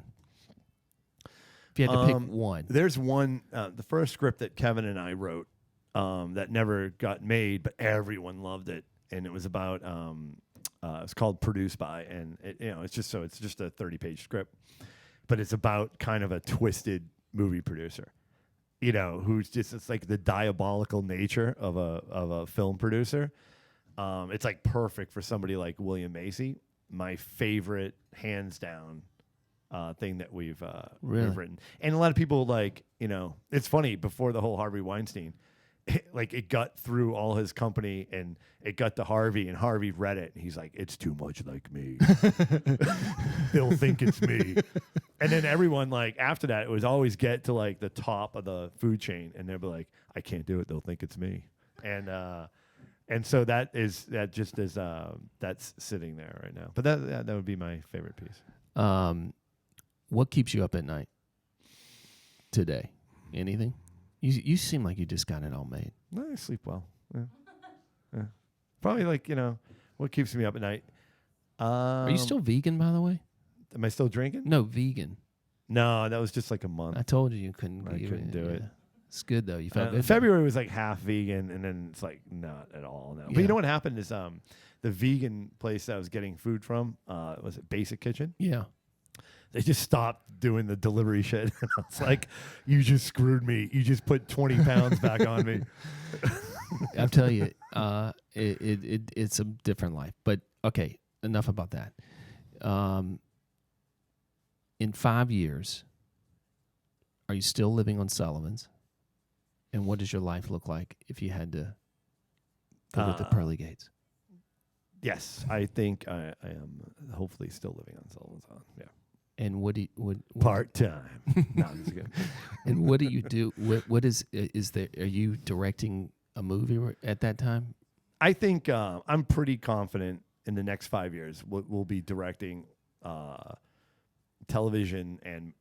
If you had to pick one. There's one, the first script that Kevin and I wrote that never got made, but everyone loved it. And it was about, it's called Produced By. And, it's just a 30-page script. But it's about kind of a twisted movie producer. Who's just, it's like the diabolical nature of a film producer. It's like perfect for somebody like William Macy. My favorite, hands down, thing that we've written. And a lot of people it's funny, before the whole Harvey Weinstein, it got through all his company and it got to Harvey, and Harvey read it and he's like, it's too much like me. They'll think it's me. And then everyone, after that, it was always get to the top of the food chain, and they'll be like, I can't do it. They'll think it's me. And so that's sitting there right now. But that would be my favorite piece. What keeps you up at night today? Anything? You seem like you just got it all made. No, I sleep well. Yeah. Probably what keeps me up at night. Are you still vegan, by the way? Am I still drinking? No, vegan. No, that was just a month. I told you couldn't. I couldn't do it. It's good though. You felt good. February was half vegan, and then it's not at all now. Yeah. But you know what happened is the vegan place I was getting food from, was it Basic Kitchen? Yeah. They just stopped doing the delivery shit. And I was like, you just screwed me. You just put 20 pounds back on me. I'll tell you, it's a different life. But okay, enough about that. In 5 years, are you still living on Sullivan's? And what does your life look like if you had to go to the pearly gates? Yes, I think I am hopefully still living on Sullivan's Island. Yeah. And what part time? No, that's good. And what do you do? What is there? Are you directing a movie at that time? I think I'm pretty confident in the next 5 years, we'll be directing television and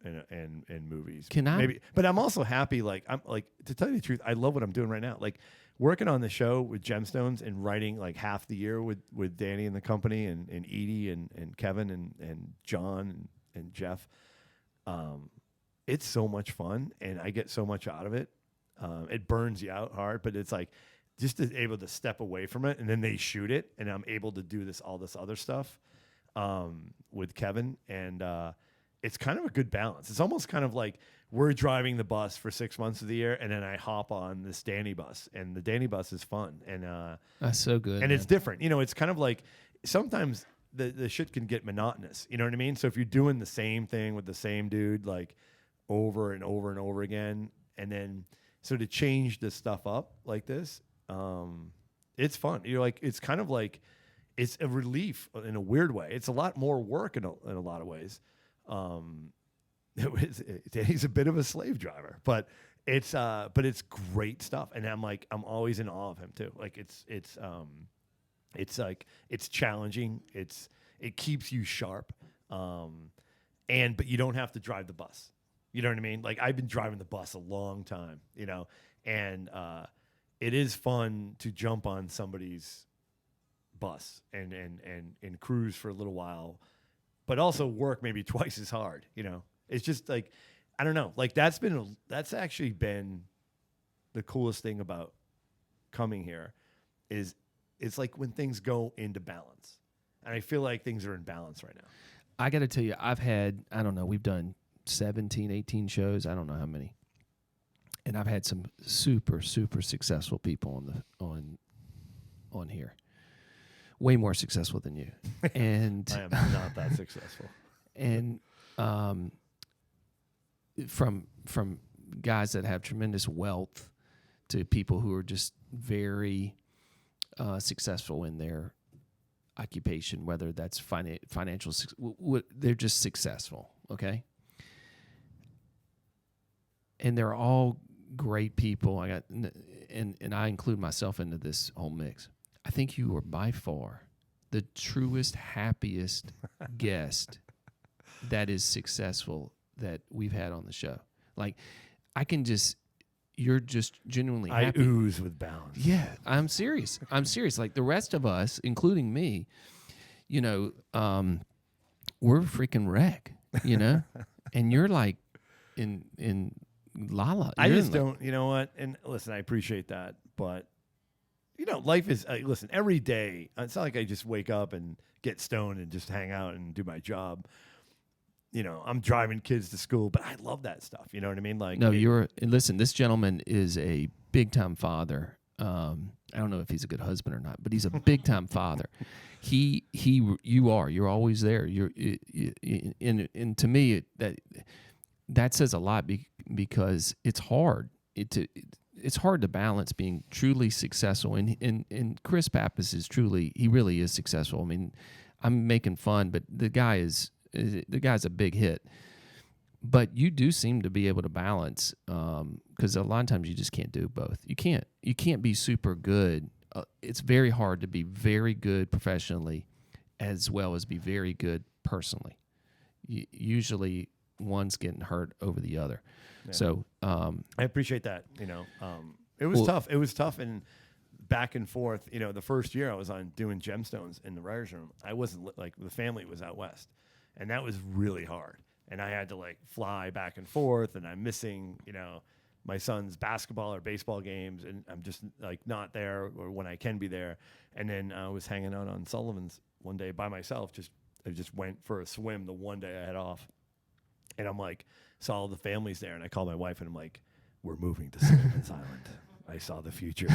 movies. Can I? Maybe, but I'm also happy. Like I'm like, to tell you the truth, I love what I'm doing right now. Like working on the show with Gemstones and writing like half the year with Danny and the company and Edie and Kevin and John and Jeff. It's so much fun and I get so much out of it. It burns you out hard, but it's like just to able to step away from it and then they shoot it and I'm able to do all this other stuff with Kevin and it's kind of a good balance. It's almost kind of like we're driving the bus for 6 months of the year and then I hop on this Danny bus and the Danny bus is fun and That's so good. and man. it's different. You know, it's kind of like sometimes the shit can get monotonous. You know what I mean? So if you're doing the same thing with the same dude like over and over and over again, and then so to change this stuff up like this, it's fun. You're like, it's kind of like it's a relief in a weird way. It's a lot more work in a lot of ways. He's a bit of a slave driver, but it's great stuff. And I'm always in awe of him too. Like it's like it's challenging. It keeps you sharp. But you don't have to drive the bus. You know what I mean? Like I've been driving the bus a long time, you know, and it is fun to jump on somebody's bus and cruise for a little while, but also work maybe twice as hard, you know. It's just like, I don't know, like that's actually been the coolest thing about coming here is it's like when things go into balance. And I feel like things are in balance right now. I got to tell you, I've had, I don't know, we've done 17, 18 shows. I don't know how many. And I've had some super, super successful people on here. Way more successful than you. And I am not that successful. And from guys that have tremendous wealth to people who are just very successful in their occupation, whether that's financial, they're just successful, okay? And they're all great people. And I include myself into this whole mix. I think you are by far the truest, happiest guest that is successful that we've had on the show. Like, you're just genuinely happy. I ooze with balance. Yeah, I'm serious. Like the rest of us, including me, you know, we're a freaking wreck, you know? And you're like in Lala. I just don't, you know what? And listen, I appreciate that, but you know, life is, listen, every day, it's not like I just wake up and get stoned and just hang out and do my job. You know, I'm driving kids to school, but I love that stuff. You know what I mean? Like, no, listen, this gentleman is a big time father. I don't know if he's a good husband or not, but he's a big time father. You're always there. And to me, that says a lot because it's hard. It's hard to balance being truly successful. And Chris Pappas he really is successful. I mean, I'm making fun, but the guy's a big hit. But you do seem to be able to balance because a lot of times you just can't do both. You can't be super good. It's very hard to be very good professionally as well as be very good personally. Usually one's getting hurt over the other. Yeah. So I appreciate that. You know, it was tough. It was tough and back and forth. You know, the first year I was on doing Gemstones in the writers' room. I wasn't like the family was out west, and that was really hard. And I had to like fly back and forth, and I'm missing, you know, my son's basketball or baseball games, and I'm just like not there or when I can be there. And then I was hanging out on Sullivan's one day by myself. I just went for a swim the one day I had off. And I'm like, saw all the families there, and I called my wife, and I'm like, we're moving to Sullivan's Island. I saw the future.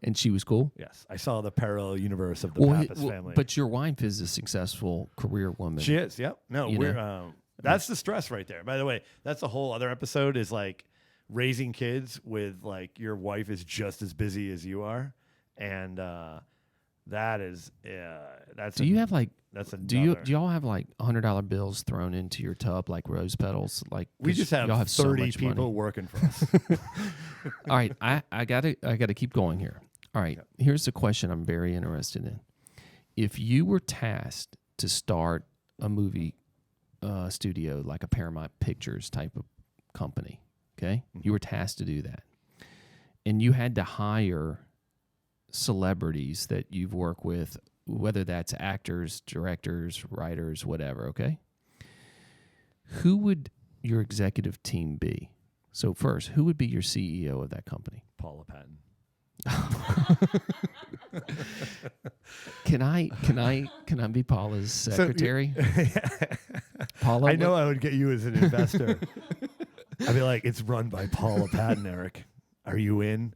And she was cool? Yes. I saw the parallel universe of the Pappas family. But your wife is a successful career woman. She is, yep. No, that's the stress right there. By the way, that's a whole other episode is like raising kids with like your wife is just as busy as you are. And that's do you have like that's do y'all have like $100 bills thrown into your tub like rose petals? Like we just have, y'all have 30 so people money. working for us. All right, I gotta keep going here. All right, Here's the question I'm very interested in. if you were tasked to start a movie studio like a Paramount Pictures type of company, okay? You were tasked to do that. And you had to hire celebrities that you've worked with, whether that's actors, directors, writers, whatever, okay? Who would your executive team be? So first, who would be your CEO of that company? Paula Patton. Can I be Paula's secretary? Paula, I know I would get you as an investor. I'd be like, it's run by Paula Patton, Eric. Are you in?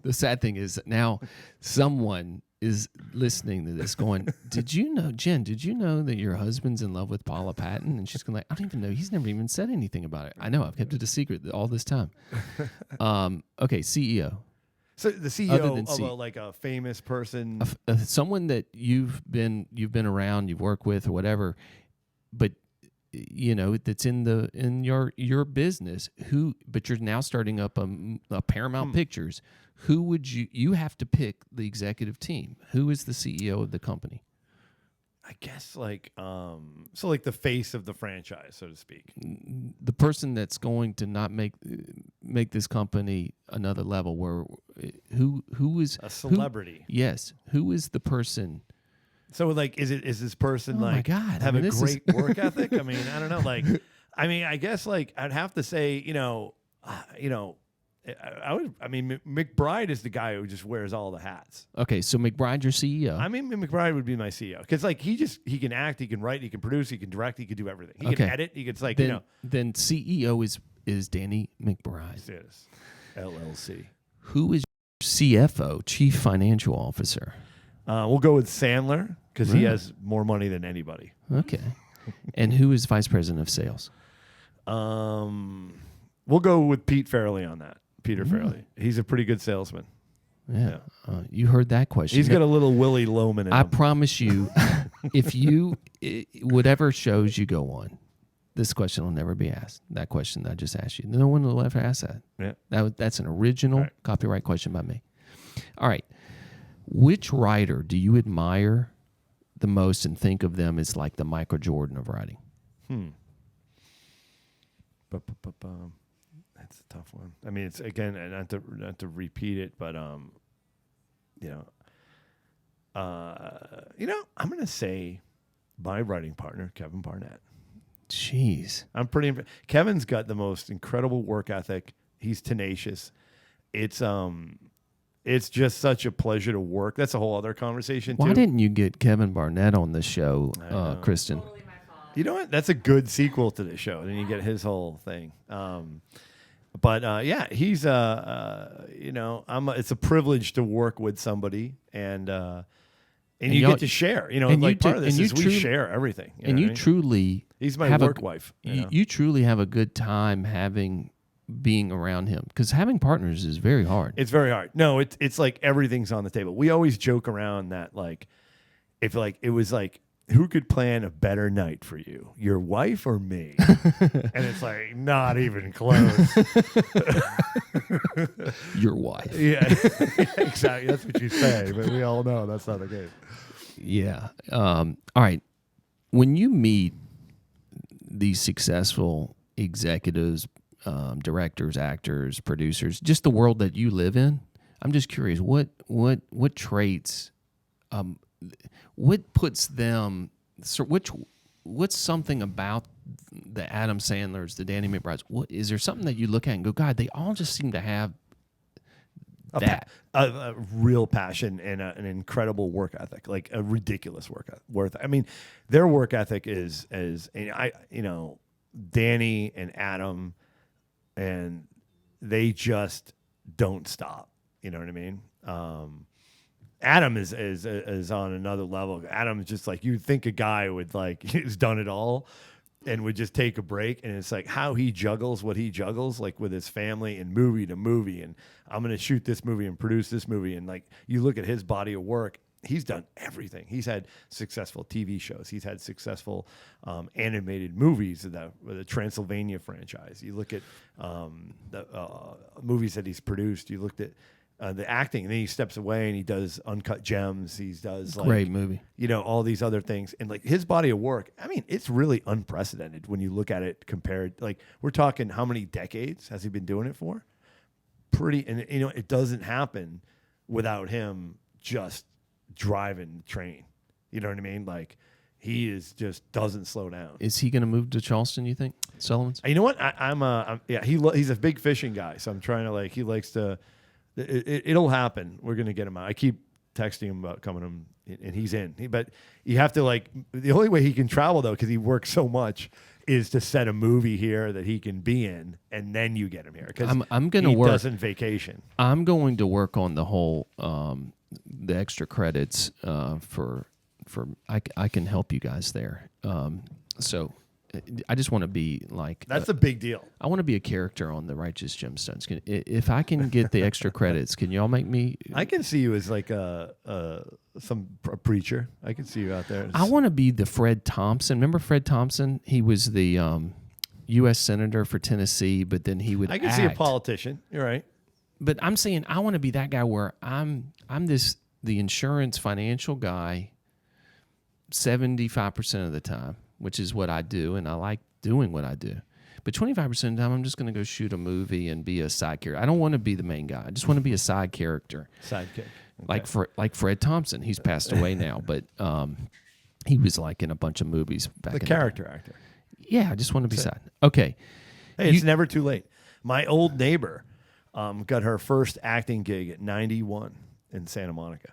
The sad thing is now someone is listening to this going, did you know, Jen, did you know that your husband's in love with Paula Patton? And she's going like, I don't even know. He's never even said anything about it. I know. I've kept it a secret all this time. Okay, CEO. So the CEO of like a famous person. Someone that you've been around, you've worked with or whatever, but you know, that's in your business, but you're now starting up a Paramount Pictures. Who would you have to pick the executive team? Who is the CEO of the company? I guess like so like the face of the franchise, so to speak. The person that's going to not make this company another level. Where who is a celebrity? Yes. Who is the person? So like, is this person my like God. have I mean, a great work ethic? I mean, I don't know. Like, I mean, I guess like I'd have to say, I mean, McBride is the guy who just wears all the hats. Okay, so McBride, your CEO. I mean, McBride would be my CEO because like he can act, he can write, he can produce, he can direct, he can do everything. He can edit. He can like Then CEO is Danny McBride. Yes. LLC. Who is CFO, Chief Financial Officer? We'll go with Sandler because he has more money than anybody. Okay. And who is Vice President of Sales? We'll go with Pete Fairley on that. Peter Fairley. He's a pretty good salesman. Yeah. You heard that question. He's got a little Willie Loman in him. I promise you, if you, whatever shows you go on, this question will never be asked. That question I just asked you. No one will ever ask that. Yeah. That's an original copyright question by me. All right. Which writer do you admire the most and think of them as like the Michael Jordan of writing? That's a tough one. I mean, it's again not to repeat it, but I'm gonna say my writing partner, Kevin Barnett. Jeez, I'm pretty. Kevin's got the most incredible work ethic. He's tenacious. It's just such a pleasure to work. That's a whole other conversation, too. Why didn't you get Kevin Barnett on the show, Kristen? Totally my fault. You know what? That's a good sequel to the show. Then you get his whole thing. Yeah, he's it's a privilege to work with somebody, and you get to share. Part of this is we share everything. You truly, he's my work wife. You truly have a good time being around him, because having partners is very hard. It's very hard. No, it's like everything's on the table. We always joke around that like if like it was like who could plan a better night for you, your wife or me? And it's like not even close. Your wife. Yeah, exactly. That's what you say, but we all know that's not the case. Yeah. All right. When you meet these successful executives, directors, actors, producers, just the world that you live in, I'm just curious, what traits, what puts them, what's something about the Adam Sandlers, the Danny McBrides? What is there something that you look at and go, God, they all just seem to have a real passion and an incredible work ethic, like a ridiculous work ethic. I mean, their work ethic is Danny and Adam, and they just don't stop. You know what I mean? Adam is on another level. Adam is just like, you'd think a guy would like, who's done it all and would just take a break. And it's like how he juggles what he juggles, like with his family and movie to movie. And I'm going to shoot this movie and produce this movie. And like, you look at his body of work, he's done everything. He's had successful TV shows. He's had successful animated movies, the Transylvania franchise. You look at the movies that he's produced. You looked at the acting. And then he steps away and he does Uncut Gems. He does like, Great movie. all these other things. And like his body of work, I mean, it's really unprecedented when you look at it compared. Like we're talking how many decades has he been doing it for? And it doesn't happen without him just driving the train. You know what I mean? Like he just doesn't slow down. Is he going to move to Charleston, you think, Sullivan's? You know what? He's a big fishing guy. So I'm trying to he likes to, it'll happen. We're going to get him out. I keep texting him about coming home and he's in, but you have to the only way he can travel though, cause he works so much, is to set a movie here that he can be in, and then you get him here. Cause I'm going to he work. doesn't vacation. I'm going to work on the whole, the extra credits, for I can help you guys there. So I just want to be like That's a big deal. I want to be a character on the Righteous Gemstones. If I can get the extra credits, can y'all make me? I can see you as like a preacher. I can see you out there. I want to be the Fred Thompson. Remember Fred Thompson? He was the U.S. Senator for Tennessee, but then he would. I can see a politician. You're right. But I'm saying I want to be that guy where I'm the insurance financial guy 75% of the time, which is what I do, and I like doing what I do. But 25% of the time, I'm just going to go shoot a movie and be a side character. I don't want to be the main guy. I just want to be a side character. Sidekick. Okay. Like Fred Thompson. He's passed away now, but he was like in a bunch of movies back The in character actor. Yeah, I just want to be side. Okay. Hey, it's never too late. My old neighbor got her first acting gig at 91 in Santa Monica.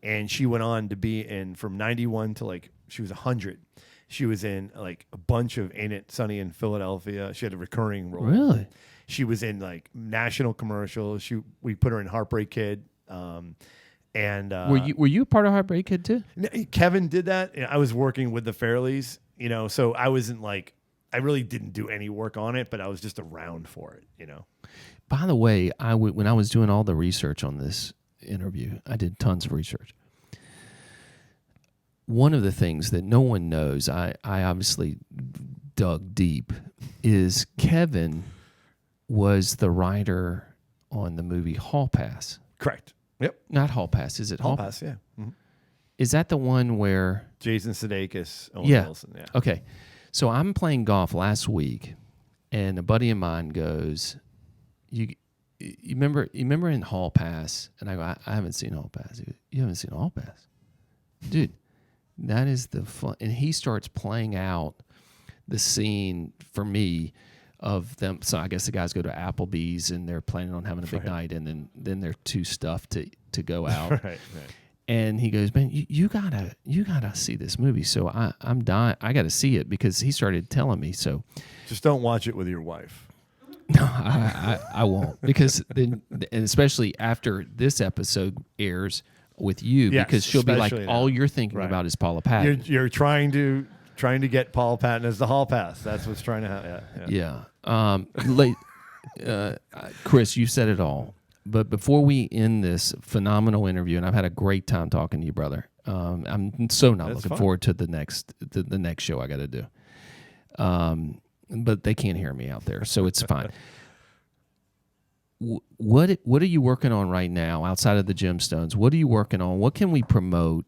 And she went on to be in from 91 to she was 100. She was in a bunch of Ain't It Sunny in Philadelphia. She had a recurring role. Really? She was in national commercials. We put her in Heartbreak Kid. Were you a part of Heartbreak Kid too? Kevin did that. I was working with the Fairleys, so I wasn't I really didn't do any work on it, but I was just around for it, By the way, when I was doing all the research on this interview, I did tons of research. One of the things that no one knows, I obviously dug deep, is Kevin was the writer on the movie Hall Pass. Correct. Yep. Not Hall Pass. Is it Hall Pass? Yeah. Mm-hmm. Is that the one where Jason Sudeikis, Owen Wilson? Yeah. Okay. So I'm playing golf last week, and a buddy of mine goes, "You remember in Hall Pass?" And I go, "I haven't seen Hall Pass." He goes, "You haven't seen Hall Pass, dude? That is the fun." And he starts playing out the scene for me of them. So I guess the guys go to Applebee's and they're planning on having a big night, and then they're too stuffed to go out. Right. And he goes, "Man, you gotta see this movie." So I'm dying. I gotta see it because he started telling me. So just don't watch it with your wife. No, I won't, because then, and especially after this episode airs with you, because she'll be like, all you're thinking about is Paula Patton. You're trying to get Paula Patton as the Hall Pass. That's what's trying to happen. Yeah. Chris, you said it all. But before we end this phenomenal interview, and I've had a great time talking to you, brother. I'm so not looking forward to the next show I got to do. But they can't hear me out there, so it's fine. What are you working on right now outside of the Gemstones? What are you working on? What can we promote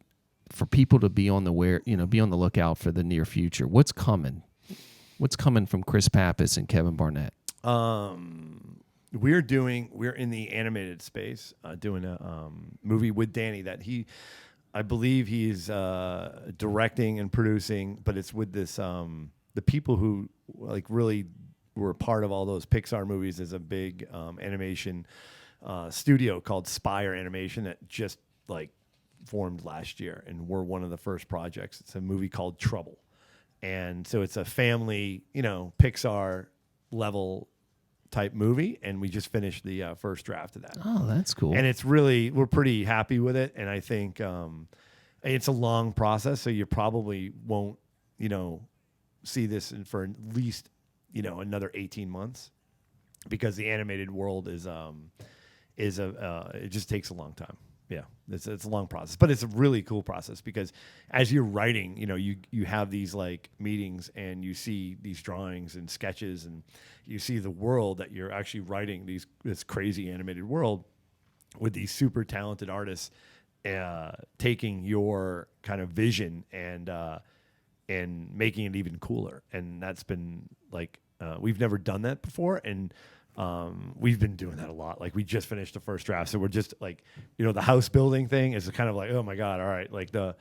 for people to be on the lookout for the near future? What's coming? What's coming from Chris Pappas and Kevin Barnett? We're in the animated space, doing a movie with Danny that I believe he's directing and producing, but it's with this the people who really were part of all those Pixar movies. Is a big animation studio called Spire Animation that just formed last year, and we're one of the first projects. It's a movie called Trouble, and so it's a family, Pixar level type movie, and we just finished the first draft of that. Oh, that's cool. And it's we're pretty happy with it, and I think it's a long process, so you probably won't see this for at least another 18 months, because the animated world is it just takes a long time. Yeah, it's a long process, but it's a really cool process, because as you're writing, you have these meetings, and you see these drawings and sketches, and you see the world that you're actually writing, this crazy animated world, with these super talented artists taking your kind of vision and making it even cooler. And that's been like, we've never done that before. And we've been doing that a lot. Like we just finished the first draft. So we're just like, the house building thing is kind of like, oh my God, all right. Like the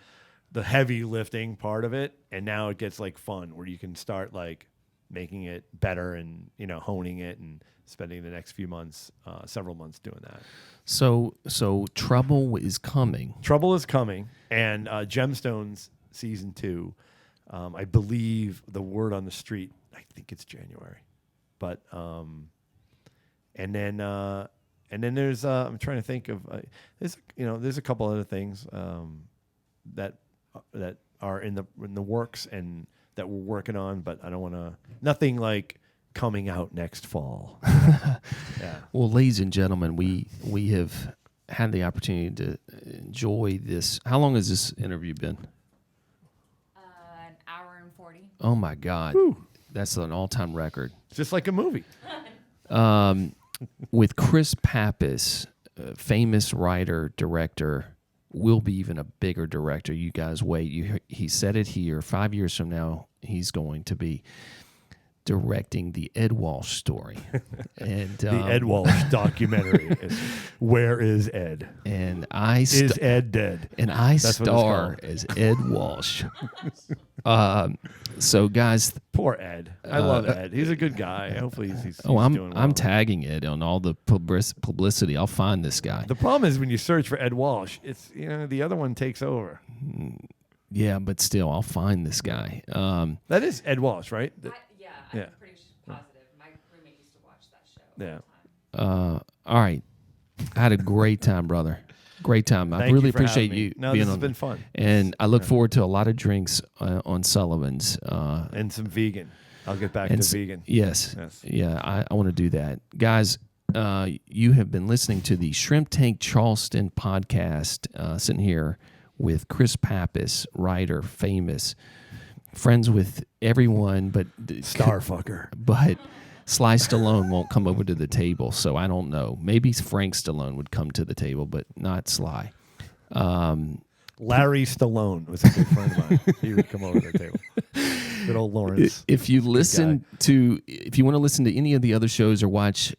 heavy lifting part of it. And now it gets like fun where you can start like making it better and, honing it and spending the next few months, several months doing that. So Trouble is coming. Trouble is coming. And Gemstones season 2, I believe the word on the street, I think it's January, but, and then there's, I'm trying to think of, there's a couple other things, that are in the works and that we're working on, but I don't want to, nothing like coming out next fall. Yeah. Well, ladies and gentlemen, we have had the opportunity to enjoy this. How long has this interview been? An hour and 40. Oh my God. Whew. That's an all-time record. It's just like a movie. With Chris Pappas, famous writer, director, will be even a bigger director. You guys wait. He said it here. 5 years from now, he's going to be directing the Ed Walsh story. And The Ed Walsh documentary is Where is Ed? And Is Ed dead? And I That's what it's star called. as Ed Walsh. So guys, Poor Ed. I love Ed. He's a good guy. Hopefully he's doing well. I'm tagging Ed on all the publicity. I'll find this guy. The problem is when you search for Ed Walsh, it's the other one takes over. Yeah, but still, I'll find this guy. That is Ed Walsh, right? I'm Yeah. pretty positive. My roommate used to watch that show all the Yeah. time. All right, I had a great time, brother. Great time. I Thank really you for appreciate having me. you No, being this has on. been fun. And I look forward to a lot of drinks on Sullivan's. And some vegan. I'll get back and to vegan. Yes. Yes. Yeah, I want to do that. Guys, you have been listening to the Shrimp Tank Charleston podcast, sitting here with Chris Pappas, writer, famous, friends with everyone, but Starfucker. But Sly Stallone won't come over to the table, so I don't know. Maybe Frank Stallone would come to the table, but not Sly. Larry Stallone was a good friend of mine. He would come over to the table. Good old Lawrence. If you want to listen to any of the other shows or watch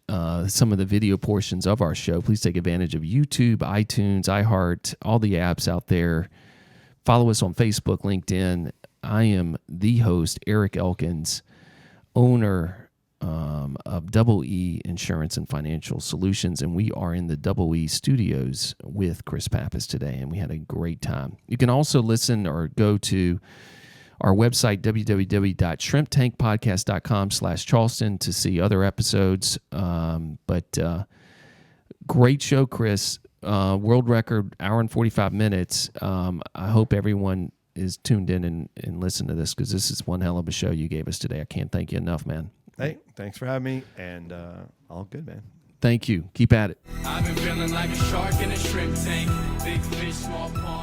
some of the video portions of our show, please take advantage of YouTube, iTunes, iHeart, all the apps out there. Follow us on Facebook, LinkedIn. I am the host, Eric Elkins, owner of Double E Insurance and Financial Solutions, and we are in the Double E studios with Chris Pappas today, and we had a great time. You can also listen or go to our website, www.shrimptankpodcast.com/Charleston, to see other episodes. But great show, Chris. World record, hour and 45 minutes. I hope everyone is tuned in and listen to this, because this is one hell of a show you gave us today. I can't thank you enough, man. Hey, thanks for having me, and all good, man. Thank you. Keep at it. I've been feeling like a shark in a shrimp tank. Big fish, small pond.